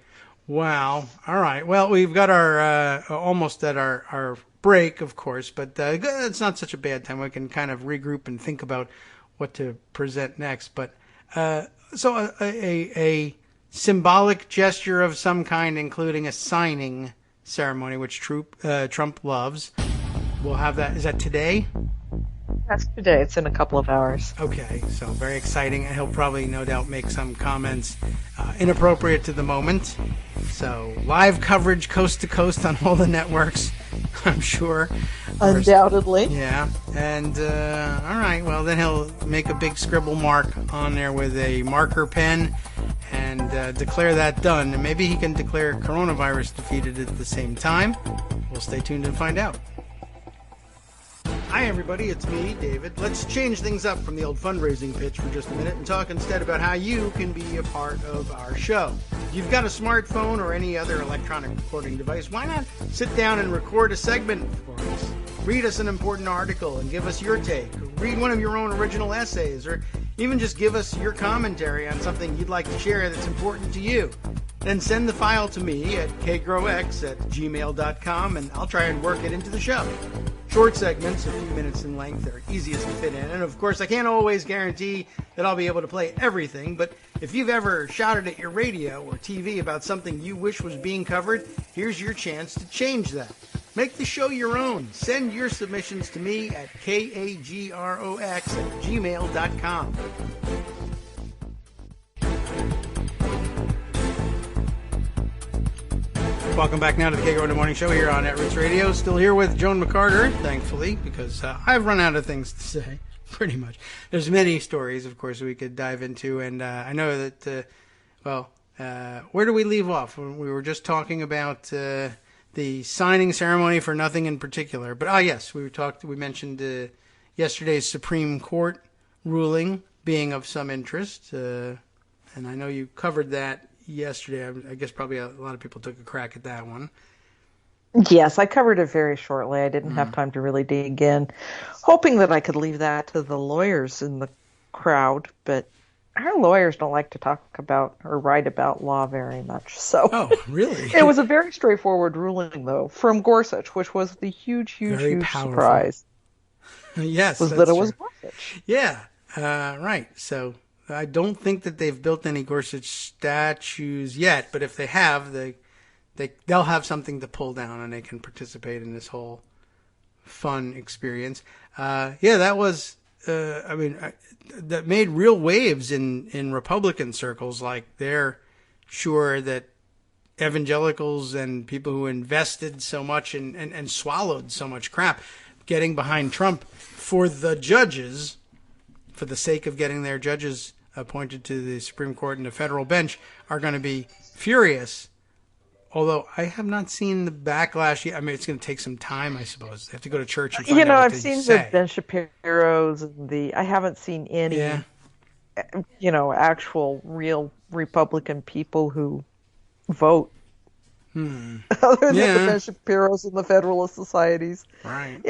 Wow. All right. Well, we've got our almost at our break, of course, but it's not such a bad time. We can kind of regroup and think about what to present next. But so a symbolic gesture of some kind, including a signing ceremony, which Trump loves. We'll have that. Is that today? That's today. It's in a couple of hours. Okay, so very exciting. And he'll probably, no doubt, make some comments inappropriate to the moment. So live coverage coast to coast on all the networks, I'm sure. Undoubtedly. Yeah. And, all right, well, then he'll make a big scribble mark on there with a marker pen and declare that done. And maybe he can declare coronavirus defeated at the same time. We'll stay tuned and find out. Hi, everybody. It's me, David. Let's change things up from the old fundraising pitch for just a minute and talk instead about how you can be a part of our show. If you've got a smartphone or any other electronic recording device, why not sit down and record a segment for us? Read us an important article and give us your take. Or read one of your own original essays, or even just give us your commentary on something you'd like to share that's important to you. Then send the file to me at kagrox@gmail.com, and I'll try and work it into the show. Short segments, a few minutes in length, are easiest to fit in. And of course, I can't always guarantee that I'll be able to play everything, but if you've ever shouted at your radio or TV about something you wish was being covered, here's your chance to change that. Make the show your own. Send your submissions to me at kagrox@gmail.com. Welcome back now to the Kagro in the Morning Show here on Roots Radio. Still here with Joan McCarter, thankfully, because I've run out of things to say, pretty much. There's many stories, of course, we could dive into, and I know that, where do we leave off? We were just talking about the signing ceremony for nothing in particular. But, yes, we mentioned yesterday's Supreme Court ruling being of some interest, and I know you covered that yesterday. I guess probably a lot of people took a crack at that one. Yes, I covered it very shortly. I didn't have time to really dig in, hoping that I could leave that to the lawyers in the crowd, but our lawyers don't like to talk about or write about law very much. So, oh, really? It was a very straightforward ruling, though, from Gorsuch, which was the huge surprise. Yes, was that it was Gorsuch. Yeah, right. So I don't think that they've built any Gorsuch statues yet, but if they have, they'll have something to pull down, and they can participate in this whole fun experience. That was, that made real waves in Republican circles. Like, they're sure that evangelicals and people who invested so much and swallowed so much crap getting behind Trump for the judges, for the sake of getting their judges appointed to the Supreme Court and the federal bench, are going to be furious. Although I have not seen the backlash yet. I mean, it's going to take some time, I suppose. They have to go to church and find out what I've they seen say. the Ben Shapiro's and I haven't seen any, actual real Republican people who vote. Other than the Ben Shapiro's and the Federalist Societies. Right.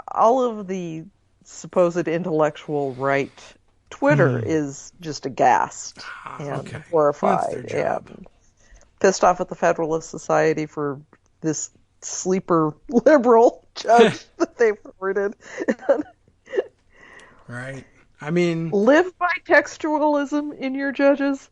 All of the supposed intellectual right Twitter is just aghast and horrified and pissed off at the Federalist Society for this sleeper liberal judge that they forwarded. Right. I mean, live by textualism in your judges,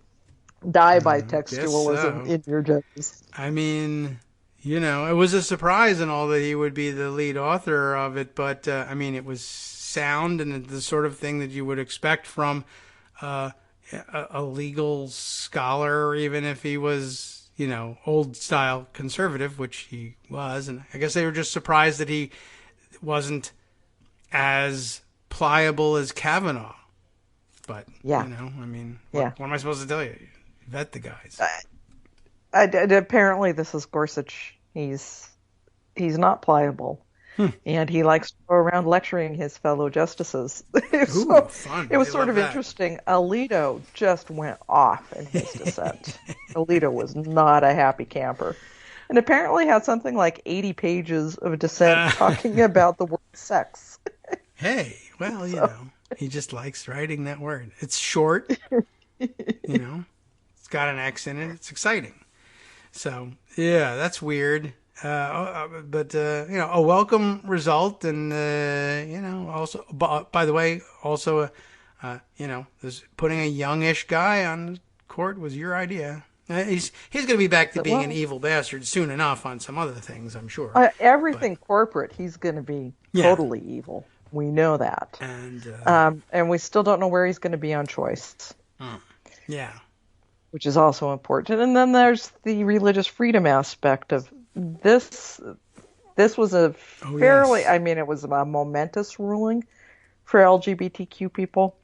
die by textualism in your judges. I mean, it was a surprise and all that he would be the lead author of it, but it was sound and the sort of thing that you would expect from a legal scholar, even if he was, old style conservative, which he was. And I guess they were just surprised that he wasn't as pliable as Kavanaugh. But, what am I supposed to tell you? Vet the guys. Apparently this is Gorsuch. He's not pliable. And he likes to go around lecturing his fellow justices. Fun. It was sort of interesting. Alito just went off in his dissent. Alito was not a happy camper. And apparently had something like 80 pages of dissent talking about the word sex. Hey, well, he just likes writing that word. It's short, it's got an X in it. It's exciting. So, that's weird. But a welcome result, and also, by the way, also, there's putting a youngish guy on the court was your idea. He's going to be back to being an evil bastard soon enough on some other things, I'm sure. Everything corporate, he's going to be totally evil. We know that. And we still don't know where he's going to be on choice. Yeah. Which is also important. And then there's the religious freedom aspect of this. This was a fairly, I mean, it was a momentous ruling for LGBTQ people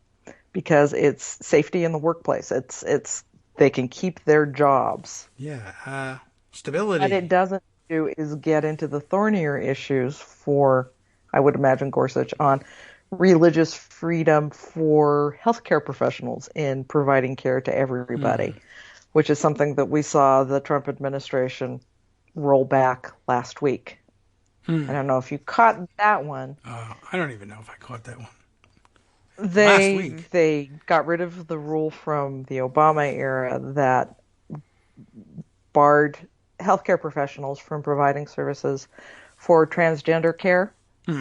because it's safety in the workplace. It's they can keep their jobs. Yeah. Stability. What it doesn't do is get into the thornier issues for, I would imagine, Gorsuch on religious freedom for healthcare professionals in providing care to everybody, which is something that we saw the Trump administration roll back last week. I don't know if you caught that one. I don't even know if I caught that one. They got rid of the rule from the Obama era that barred healthcare professionals from providing services for transgender care,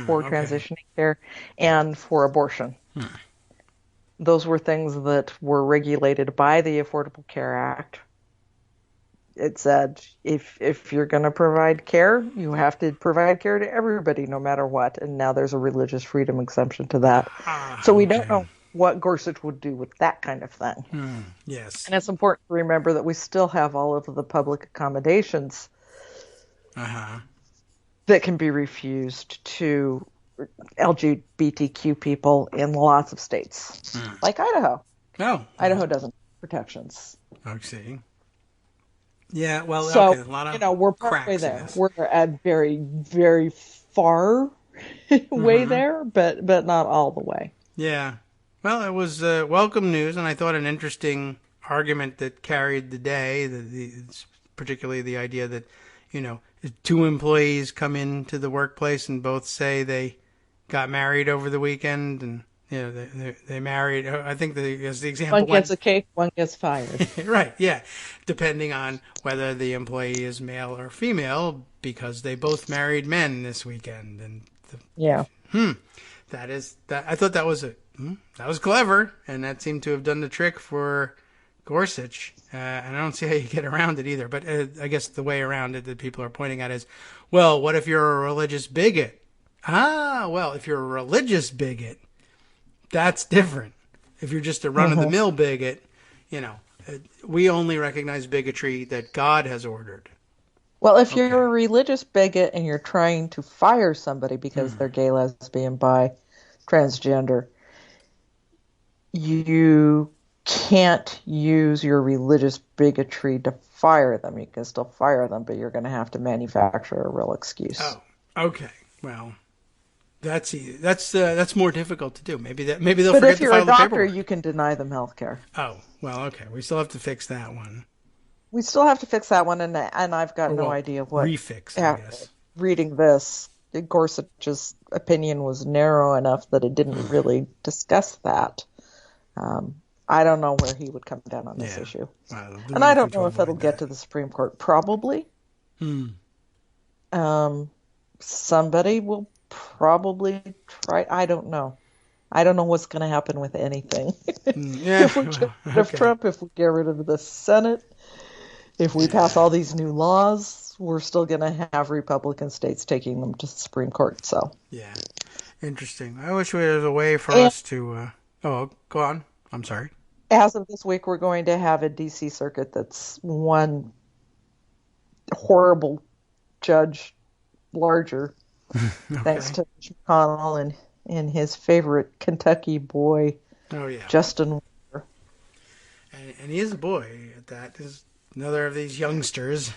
for transitioning care, and for abortion. Those were things that were regulated by the Affordable Care Act. It said if you're going to provide care, you have to provide care to everybody, no matter what. And now there's a religious freedom exemption to that. So we don't know what Gorsuch would do with that kind of thing. Yes. And it's important to remember that we still have all of the public accommodations that can be refused to LGBTQ people in lots of states, like Idaho. Idaho doesn't have protections. I see. Yeah, well, so, a lot of we're partway there. this. We're at very, very far way there, but not all the way. Yeah. Well, it was welcome news, and I thought an interesting argument that carried the day, particularly the idea that, two employees come into the workplace and both say they got married over the weekend, and they married. I think as the example one gets a cake, one gets fired. Right, yeah, depending on whether the employee is male or female, because they both married men this weekend, and that is that. I thought that was that was clever, and that seemed to have done the trick for Gorsuch. And I don't see how you get around it either. But I guess the way around it that people are pointing at is, well, what if you're a religious bigot? Well, if you're a religious bigot, that's different. If you're just a run-of-the-mill bigot, we only recognize bigotry that God has ordered. Well, if you're a religious bigot and you're trying to fire somebody because they're gay, lesbian, bi, transgender, you can't use your religious bigotry to fire them. You can still fire them, but you're going to have to manufacture a real excuse. Oh, okay. Well, that's more difficult to do. Maybe they'll forget to file the paperwork. But if you're a doctor, you can deny them health care. Oh, well, okay. We still have to fix that one. We still have to fix that one, and I've got no idea what. Refix, I guess. Reading this, Gorsuch's opinion was narrow enough that it didn't really discuss that. I don't know where he would come down on this issue. And I don't know if it'll get to the Supreme Court. Probably. Somebody will probably try. I don't know. I don't know what's going to happen with anything. If we get rid of Trump, if we get rid of the Senate, if we pass all these new laws, we're still going to have Republican states taking them to the Supreme Court. So yeah, interesting. I wish there was a way for us to. Go on. I'm sorry. As of this week, we're going to have a D.C. circuit that's one horrible judge larger, thanks to Mitch McConnell and his favorite Kentucky boy, Justin Walker. And he is a boy at that. Is another of these youngsters.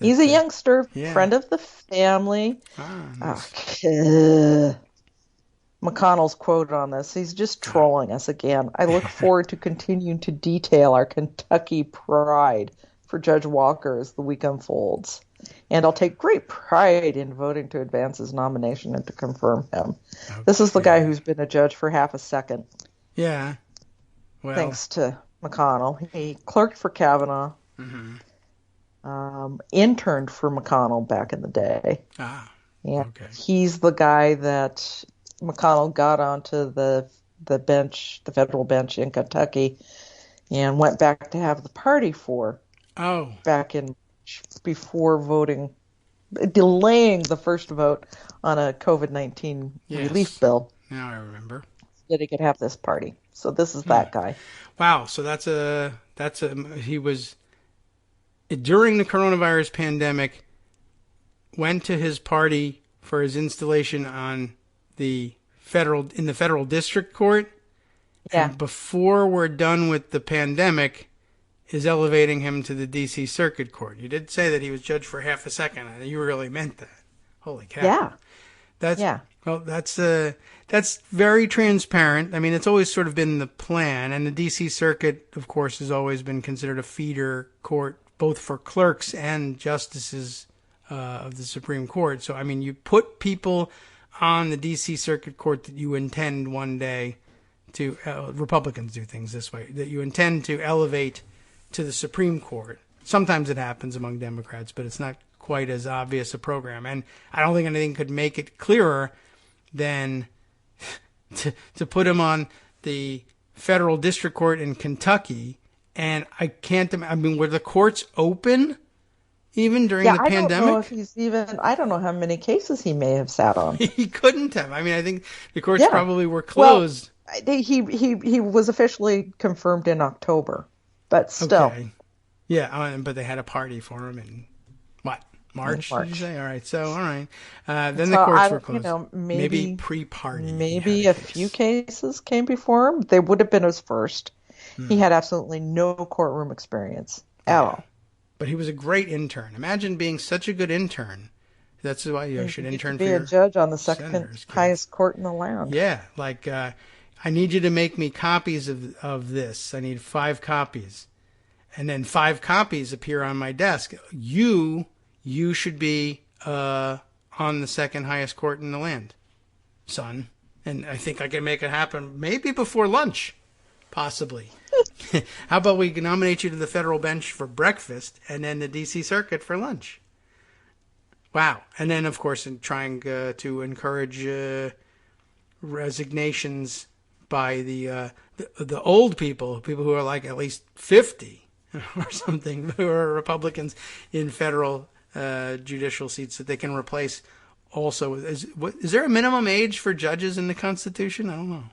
He's a youngster, friend of the family. Nice. McConnell's quote on this, he's just trolling us again. I look forward to continuing to detail our Kentucky pride for Judge Walker as the week unfolds. And I'll take great pride in voting to advance his nomination and to confirm him. Okay. This is the guy who's been a judge for half a second. Yeah. Well. Thanks to McConnell. He clerked for Kavanaugh. Interned for McConnell back in the day. He's the guy that McConnell got onto the bench, the federal bench in Kentucky, and went back to have the party for Oh, back in March before voting, delaying the first vote on a COVID-19 relief yes. bill Now I remember. so that he could have this party. So this is that guy. Wow. So he was during the coronavirus pandemic, went to his party for his installation on the federal district court. Yeah. And before we're done with the pandemic, is elevating him to the D.C. Circuit Court. You did say that he was judged for half a second. You really meant that. Holy cow. Yeah. That's Yeah. well. That's very transparent. I mean, it's always sort of been the plan, and the D.C. Circuit, of course, has always been considered a feeder court, both for clerks and justices of the Supreme Court. So, I mean, you put people on the D.C. Circuit Court that you intend one day to Republicans do things this way, that you intend to elevate to the Supreme Court. Sometimes it happens among Democrats, but it's not quite as obvious a program. And I don't think anything could make it clearer than to put him on the federal district court in Kentucky. And I mean, were the courts open even during the pandemic? I don't know if I don't know how many cases he may have sat on. He couldn't have. I mean, I think the courts probably were closed. Well, he was officially confirmed in October, but still. Okay. Yeah, but they had a party for him in what? March, did you say? All right. So, all right. Then the courts were closed. Maybe pre-party. Maybe a few cases came before him. They would have been his first. He had absolutely no courtroom experience at all. But he was a great intern. Imagine being such a good intern. That's why you should intern for be your a judge on the second senators, highest court in the land. Yeah, like I need you to make me copies of this. I need 5 copies, and then 5 copies appear on my desk. You should be on the second highest court in the land, son. And I think I can make it happen. Maybe before lunch, possibly. How about we nominate you to the federal bench for breakfast and then the D.C. Circuit for lunch? Wow. And then, of course, in trying to encourage resignations by the old people who are like at least 50 or something, who are Republicans in federal judicial seats that they can replace also. Is there a minimum age for judges in the Constitution? I don't know.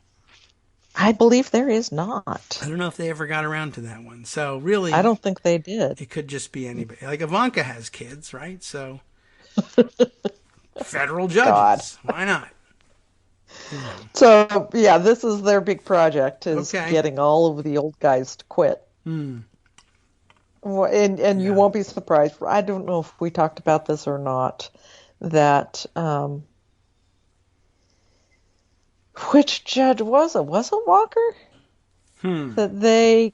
I believe there is not. I don't know if they ever got around to that one. So really, I don't think they did. It could just be anybody. Like Ivanka has kids, right? So federal judges, why not? So yeah, this is their big project: is getting all of the old guys to quit. Well, and you won't be surprised. I don't know if we talked about this or not. That. Which judge was it? Was it Walker? That they...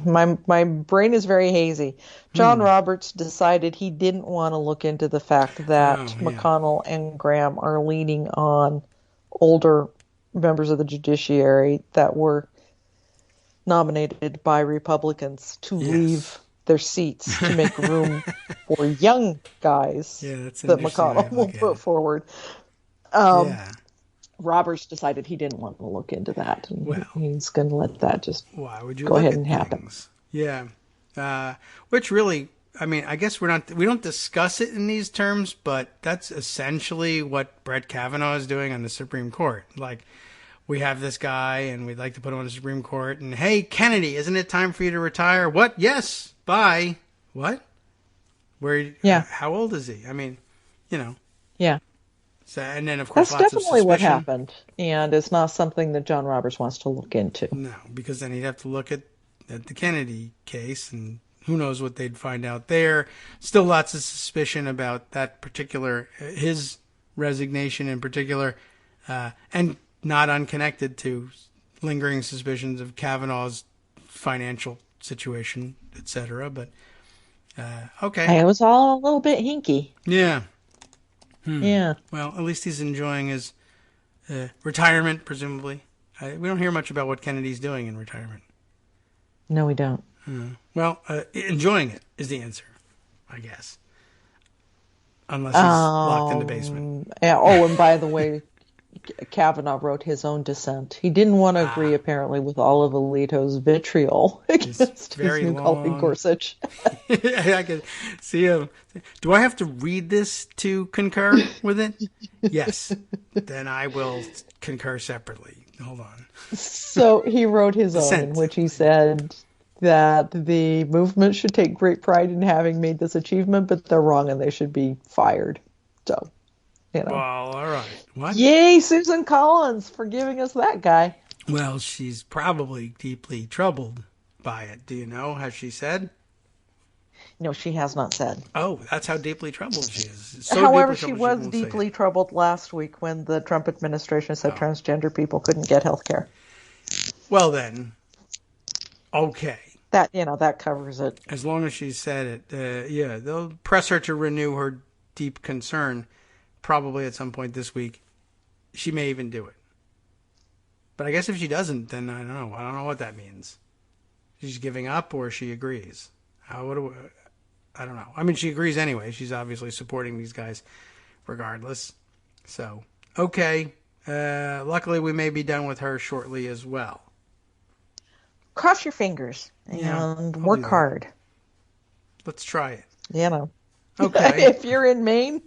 my brain is very hazy. John Roberts decided he didn't want to look into the fact that McConnell and Graham are leaning on older members of the judiciary that were nominated by Republicans to leave their seats to make room for young guys that McConnell will put forward. Roberts decided he didn't want to look into that, and he's going to let that just go ahead and happen. Yeah, which really, I mean, I guess we don't discuss it in these terms, but that's essentially what Brett Kavanaugh is doing on the Supreme Court. Like, we have this guy, and we'd like to put him on the Supreme Court, and hey, Kennedy, isn't it time for you to retire? What? Yes. Bye. What? Where? Yeah. How old is he? I mean, Yeah. So, and then, of course, that's definitely what happened, and it's not something that John Roberts wants to look into. No, because then he'd have to look at the Kennedy case, and who knows what they'd find out there. Still lots of suspicion about that particular, his resignation in particular, and not unconnected to lingering suspicions of Kavanaugh's financial situation, etc. But, okay. It was all a little bit hinky. Yeah. Yeah. Well, at least he's enjoying his retirement, presumably. We don't hear much about what Kennedy's doing in retirement. No, we don't. Well, enjoying it is the answer, I guess. Unless he's locked in the basement. Yeah. Oh, and by the way, Kavanaugh wrote his own dissent. He didn't want to agree, apparently, with all of Alito's vitriol against his new colleague Gorsuch. I can see him. Do I have to read this to concur with it? Yes. Then I will concur separately. Hold on. So he wrote his own, Dissent. in which he said that the movement should take great pride in having made this achievement, but they're wrong and they should be fired. So, you know. Well, all right. What? Yay, Susan Collins, for giving us that guy. Well, she's probably deeply troubled by it. Do you know? Has she said? No, she has not said. Oh, that's how deeply troubled she is. So However, deeply she troubled was won't say deeply it. troubled last week when the Trump administration said transgender people couldn't get health care. Well, then, okay. That covers it. As long as she said it, yeah, they'll press her to renew her deep concern probably at some point this week. She may even do it. But I guess if she doesn't, then I don't know. I don't know what that means. She's giving up or she agrees. I don't know. I mean, she agrees anyway. She's obviously supporting these guys regardless. So, okay. Luckily, we may be done with her shortly as well. Cross your fingers and work hard. Let's try it. Okay. If you're in Maine,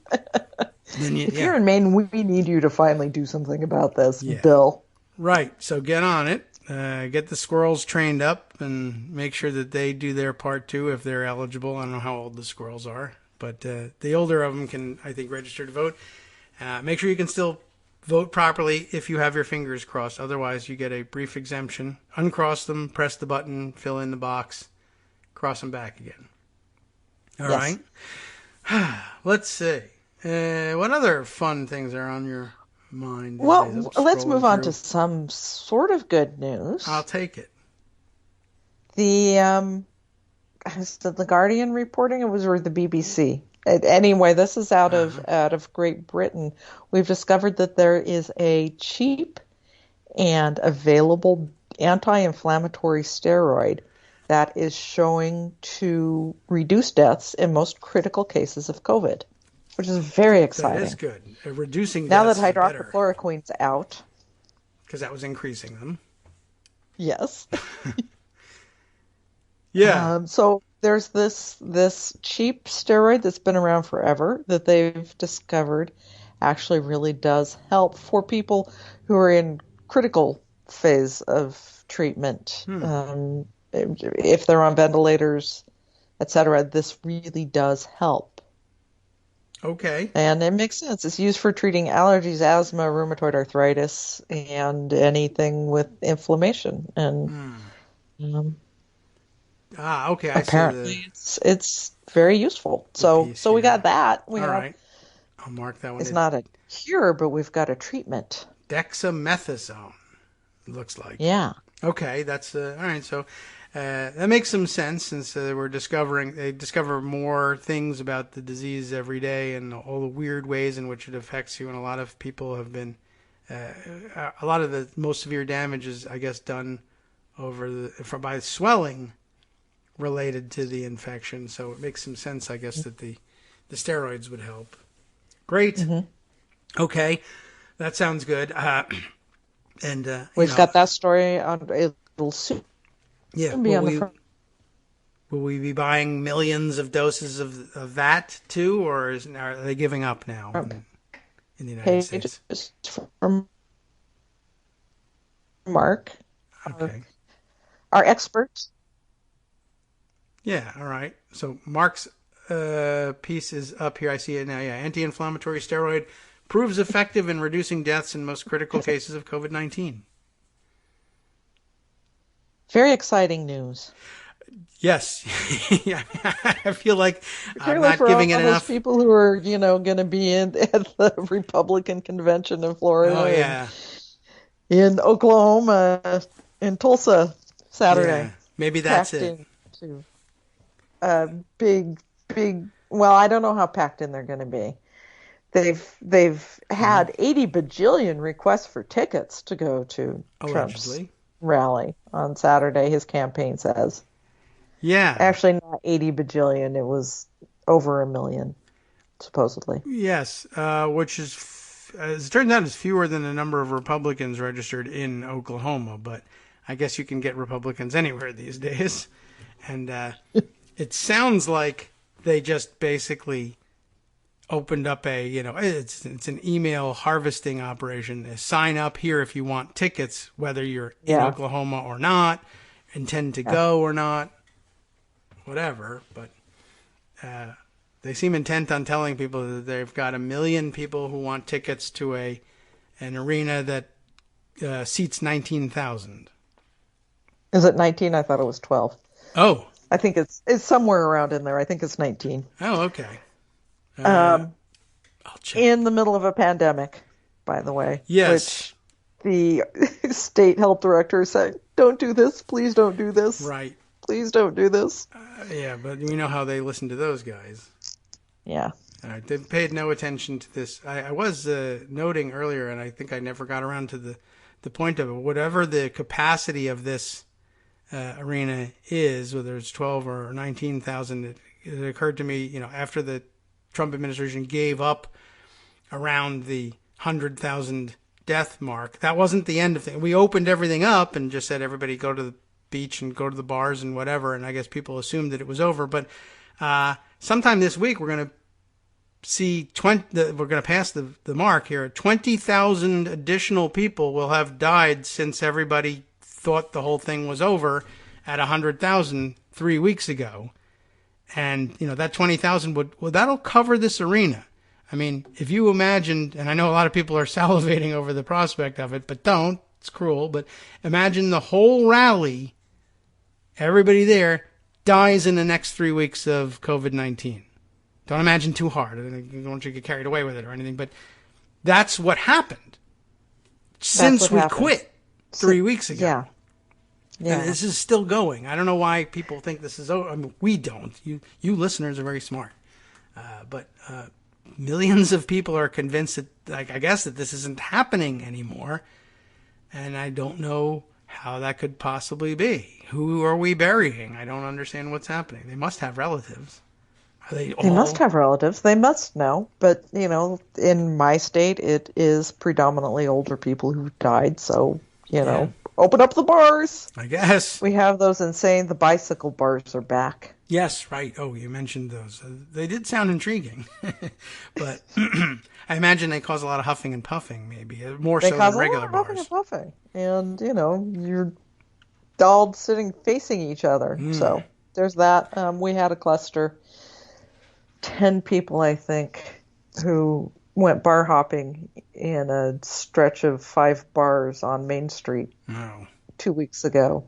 then you're in Maine, we need you to finally do something about this, Bill. Right. So get on it. Get the squirrels trained up and make sure that they do their part too if they're eligible. I don't know how old the squirrels are, but the older of them can, I think, register to vote. Make sure you can still vote properly if you have your fingers crossed. Otherwise, you get a brief exemption. Uncross them, press the button, fill in the box, cross them back again. All right. Let's see. What other fun things are on your mind? Well, let's move on to some sort of good news. I'll take it. The Guardian reporting, or the BBC? Anyway, this is out of Great Britain. We've discovered that there is a cheap and available anti-inflammatory steroid that is showing to reduce deaths in most critical cases of COVID, which is very exciting. That is good. Reducing now deaths that hydroxychloroquine's out. Because that was increasing them. Yes. Yeah. So there's this cheap steroid that's been around forever that they've discovered actually really does help for people who are in critical phase of treatment. If they're on ventilators, etc., this really does help. Okay. And it makes sense. It's used for treating allergies, asthma, rheumatoid arthritis, and anything with inflammation. And okay. Apparently, it's very useful. So we got that. All right. I'll mark that one. It's not a cure, but we've got a treatment. Dexamethasone, it looks like. Yeah. Okay, that's all right. So that makes some sense since they discover more things about the disease every day and all the weird ways in which it affects you. And a lot of people have been, a lot of the most severe damage is, I guess, done by swelling related to the infection. So it makes some sense, I guess, that the steroids would help. Great. Mm-hmm. Okay, that sounds good. And we've got that story on a little soon. Yeah. Will we be buying millions of doses of that too, or are they giving up now in the United States? From Mark, okay, our expert. Yeah. All right. So Mark's piece is up here. I see it now. Yeah. Anti-inflammatory steroid proves effective in reducing deaths in most critical cases of COVID-19. Very exciting news. Yes. I feel like I'm not giving it enough. Those people who are, going to be at the Republican convention in Florida. Oh, yeah. In Oklahoma, in Tulsa, Saturday. Yeah. Maybe that's it. Big, well, I don't know how packed in they're going to be. They've had 80 bajillion requests for tickets to go to Trump's rally on Saturday, his campaign says. Yeah. Actually, not 80 bajillion. It was over 1 million, supposedly. Yes, which is as it turns out, it's fewer than the number of Republicans registered in Oklahoma, but I guess you can get Republicans anywhere these days. And it sounds like they just basically opened up it's an email harvesting operation. Sign up here if you want tickets, whether you're in Oklahoma or not, intend to go or not, whatever. But they seem intent on telling people that they've got 1 million people who want tickets to an arena that seats 19,000. Is it 19? I thought it was 12. Oh. I think it's somewhere around in there. I think it's 19. Oh, okay. I'll check. In the middle of a pandemic, by the way. Yes. Which the state health director is saying, don't do this. Please don't do this. Right. Please don't do this. Yeah, but we know how they listen to those guys. Yeah. They've paid no attention to this. I was noting earlier, and I think I never got around to the point of it. Whatever the capacity of this arena is, whether it's 12 or 19,000, it occurred to me, after the Trump administration gave up around the 100,000 death mark, that wasn't the end of things. We opened everything up and just said everybody go to the beach and go to the bars and whatever, and I guess people assumed that it was over. But sometime this week we're going to see we're going to pass the mark here. 20,000 additional people will have died since everybody thought the whole thing was over at 100,000 3 weeks ago. And, that 20,000 that'll cover this arena. I mean, if you imagine, and I know a lot of people are salivating over the prospect of it, but don't, it's cruel, but imagine the whole rally, everybody there dies in the next 3 weeks of COVID-19. Don't imagine too hard. I don't want you to get carried away with it or anything, but that's what happened since we quit 3 weeks ago. Yeah. Yeah. And this is still going. I don't know why people think this is over. I mean, we don't. You listeners are very smart. But millions of people are convinced that, I guess, that this isn't happening anymore. And I don't know how that could possibly be. Who are we burying? I don't understand what's happening. They must have relatives. They must have relatives. They must know. But, in my state, it is predominantly older people who died. So, open up the bars. I guess. We have those insane, the bicycle bars are back. Yes, right. Oh, you mentioned those. They did sound intriguing. But I imagine they cause a lot of huffing and puffing, maybe. More so than regular bars. Huffing and puffing. And, you're all sitting facing each other. So there's that. We had a cluster, 10 people, I think, who went bar hopping in a stretch of 5 bars on Main Street 2 weeks ago.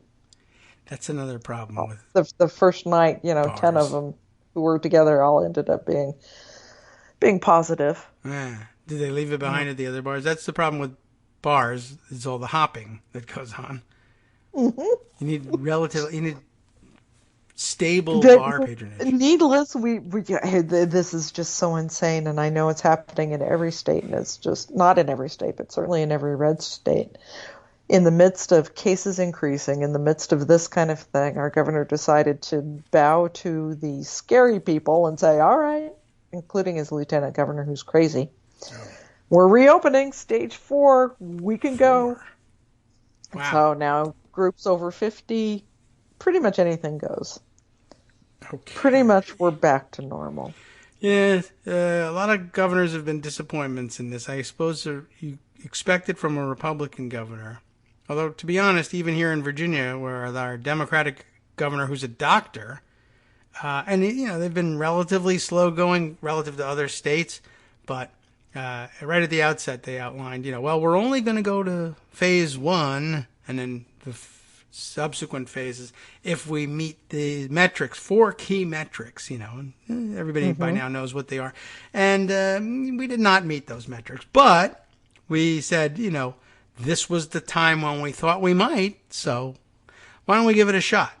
That's another problem with the first night. bars. 10 of them who were together all ended up being positive. Yeah. Did they leave it behind at the other bars? That's the problem with bars, is all the hopping that goes on. Mm-hmm. You need stable bar patronage. Needless, this is just so insane, and I know it's happening in every state, and it's just not in every state, but certainly in every red state. In the midst of cases increasing, in the midst of this kind of thing, our governor decided to bow to the scary people and say, all right, including his lieutenant governor, who's crazy. We're reopening stage 4. We can go. Wow. So now groups over 50, pretty much anything goes. Okay. Pretty much we're back to normal. Yeah, a lot of governors have been disappointments in this. I suppose you expect it from a Republican governor. Although, to be honest, even here in Virginia, where our Democratic governor, who's a doctor, and they've been relatively slow going relative to other states, but right at the outset they outlined, we're only going to go to phase 1, and then the subsequent phases if we meet the metrics, 4 key metrics, and everybody by now knows what they are. And we did not meet those metrics, but we said, this was the time when we thought we might, so why don't we give it a shot?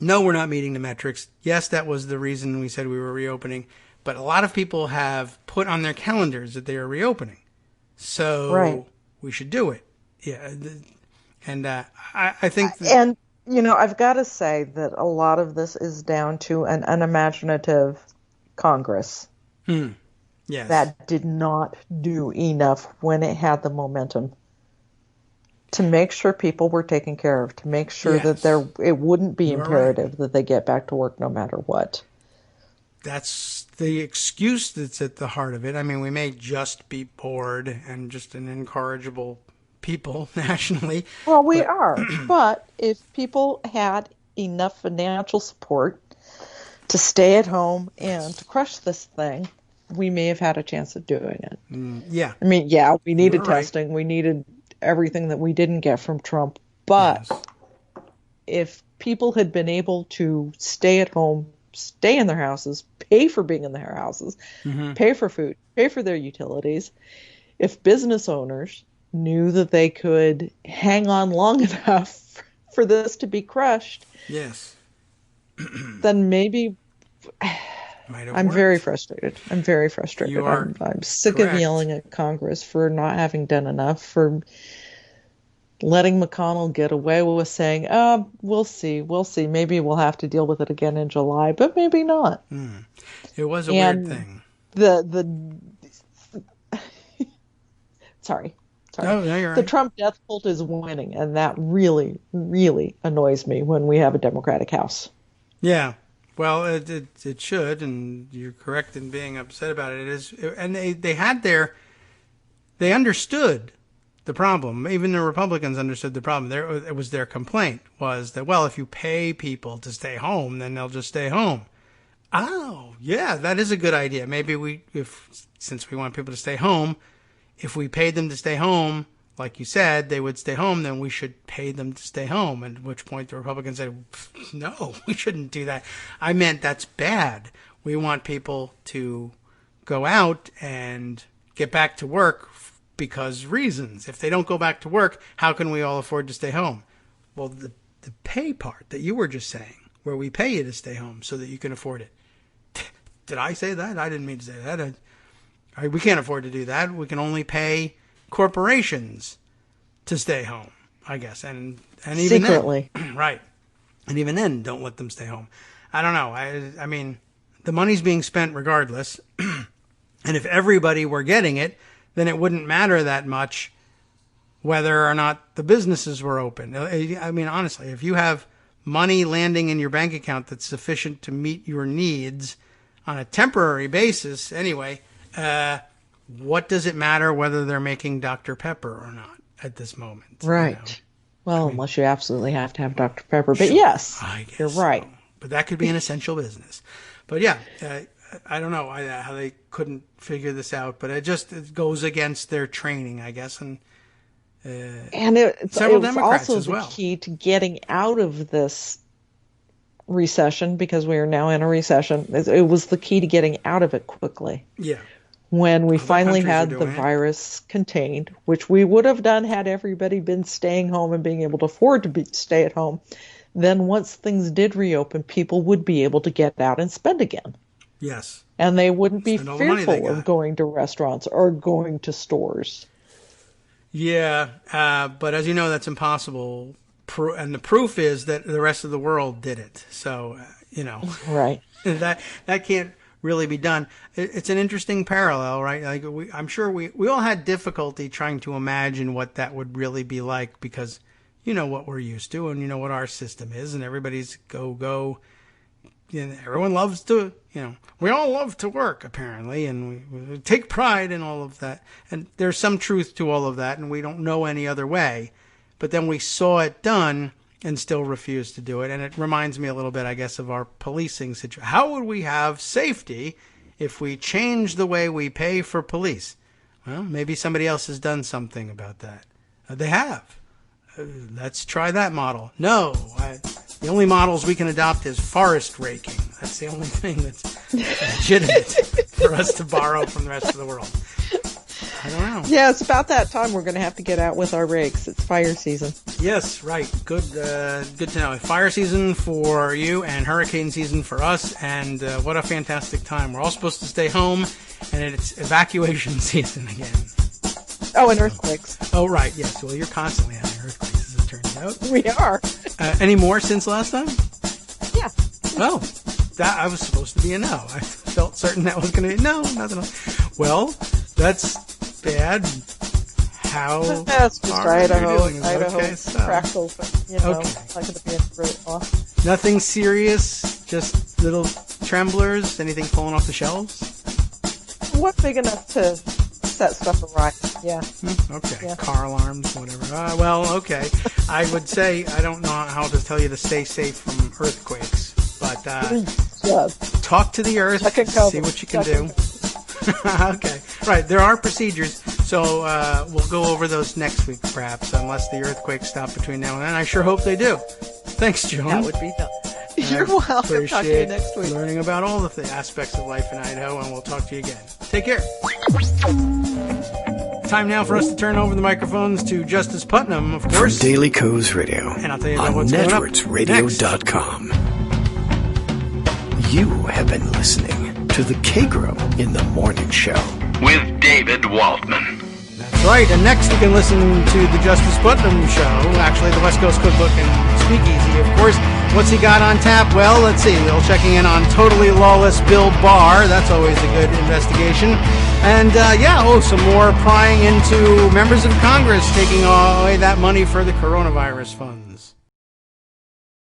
No, we're not meeting the metrics. Yes, that was the reason we said we were reopening, but a lot of people have put on their calendars that they are reopening. So we should do it. Yeah. And I think... And, I've got to say that a lot of this is down to an unimaginative Congress. Yes. that did not do enough when it had the momentum to make sure people were taken care of, to make sure Yes. that it wouldn't be You are imperative that they get back to work no matter what. That's the excuse that's at the heart of it. I mean, we may just be bored and just an incorrigible people nationally. Well, we are, but if people had enough financial support to stay at home and to crush this thing, we may have had a chance of doing it. Yeah. I mean, yeah, we needed You're right. testing. We needed everything that we didn't get from Trump. But Yes. if people had been able to stay at home, stay in their houses, pay for being in their houses, pay for food, pay for their utilities, if business owners knew that they could hang on long enough for this to be crushed, Yes. then maybe Might have I'm worked. very frustrated. I'm very frustrated. You are I'm sick correct. of yelling at Congress for not having done enough, for letting McConnell get away with saying, we'll see. Maybe we'll have to deal with it again in July, but maybe not. It was a And weird thing. Sorry. Oh, no, you're The right. Trump death cult is winning, and that really, really annoys me when we have a Democratic House. Yeah. Well, it should, and you're correct in being upset about it. It is, and they understood the problem. Even the Republicans understood the problem. It was their complaint was that, well, if you pay people to stay home, then they'll just stay home. Oh, yeah, that is a good idea. Maybe since we want people to stay home, if we paid them to stay home, like you said, they would stay home, then we should pay them to stay home. At which point the Republicans said, no, we shouldn't do that. I meant that's bad. We want people to go out and get back to work because reasons. If they don't go back to work, how can we all afford to stay home? Well, the pay part that you were just saying, where we pay you to stay home so that you can afford it. Did I say that? I didn't mean to say that. We can't afford to do that. We can only pay corporations to stay home, I guess. And even Secretly. then, right. And even then, don't let them stay home. I don't know. I mean, the money's being spent regardless. And if everybody were getting it, then it wouldn't matter that much whether or not the businesses were open. I mean, honestly, if you have money landing in your bank account that's sufficient to meet your needs on a temporary basis, anyway, what does it matter whether they're making Dr. Pepper or not at this moment? Right. You know? Well, unless you absolutely have to have Dr. Pepper. But yes, I guess you're right. so. But that could be an essential business. But yeah, I don't know how they couldn't figure this out, but it goes against their training, I guess. And it several was Democrats also as the well. key to getting out of this recession, because we are now in a recession. It was the key to getting out of it quickly. Yeah. When we Other finally countries are had the doing it. virus contained, which we would have done had everybody been staying home and being able to afford to stay at home, then once things did reopen, people would be able to get out and spend again. Yes. And they wouldn't be Spend all the money they fearful got. of going to restaurants or going to stores. Yeah, but as you know, that's impossible. And the proof is that the rest of the world did it. So, Right. that can't really be done. It's an interesting parallel, right? Like I'm sure we all had difficulty trying to imagine what that would really be like, because you know what we're used to and you know what our system is, and everybody's go. Everyone loves to, we all love to work apparently, and we take pride in all of that. And there's some truth to all of that, and we don't know any other way. But then we saw it done and still refused to do it. And it reminds me a little bit, I guess, of our policing situation. How would we have safety if we change the way we pay for police? Well, maybe somebody else has done something about that. They have. Let's try that model. No, the only models we can adopt is forest raking. That's the only thing that's legitimate for us to borrow from the rest of the world. I don't know. Yeah, it's about that time we're going to have to get out with our rakes. It's fire season. Yes, right. Good to know. Fire season for you and hurricane season for us. And what a fantastic time. We're all supposed to stay home, and it's evacuation season again. Oh, and earthquakes. Oh, right. Yes. Well, you're constantly having earthquakes, as it turns out. We are. Any more since last time? Yeah. Oh, that I was supposed to be a no. I felt certain that was going to be no, nothing else. Well, that's bad. How That's just are Idaho. you doing? Idaho Okay, so- cracked open. You know, Okay. not going to be really awesome. Nothing serious, just little tremblers, anything falling off the shelves? What big enough to set stuff awry? Yeah. Okay, Yeah. car alarms, whatever. Well, okay. I would say I don't know how to tell you to stay safe from earthquakes, but Yeah. talk to the earth, Second cover. see what you can Second do. Okay, right. There are procedures, so we'll go over those next week, perhaps, unless the earthquakes stop between now and then. I sure hope they do. Thanks, Joan. That would be done. You're I welcome. Talk to you appreciate next week. learning about all of the aspects of life in Idaho, and we'll talk to you again. Take care. Time now for us to turn over the microphones to Justice Putnam, of From course. Daily Co's Radio And I'll tell you about on what's coming up networksradio.com. You have been listening to the Kagro in the Morning Show. With David Waldman. That's right. And next you can listen to the Justice Putnam Show, actually the West Coast Cookbook and Speakeasy, of course. What's he got on tap? Well, let's see. We're checking in on Totally Lawless Bill Barr. That's always a good investigation. And, some more prying into members of Congress taking away that money for the coronavirus funds.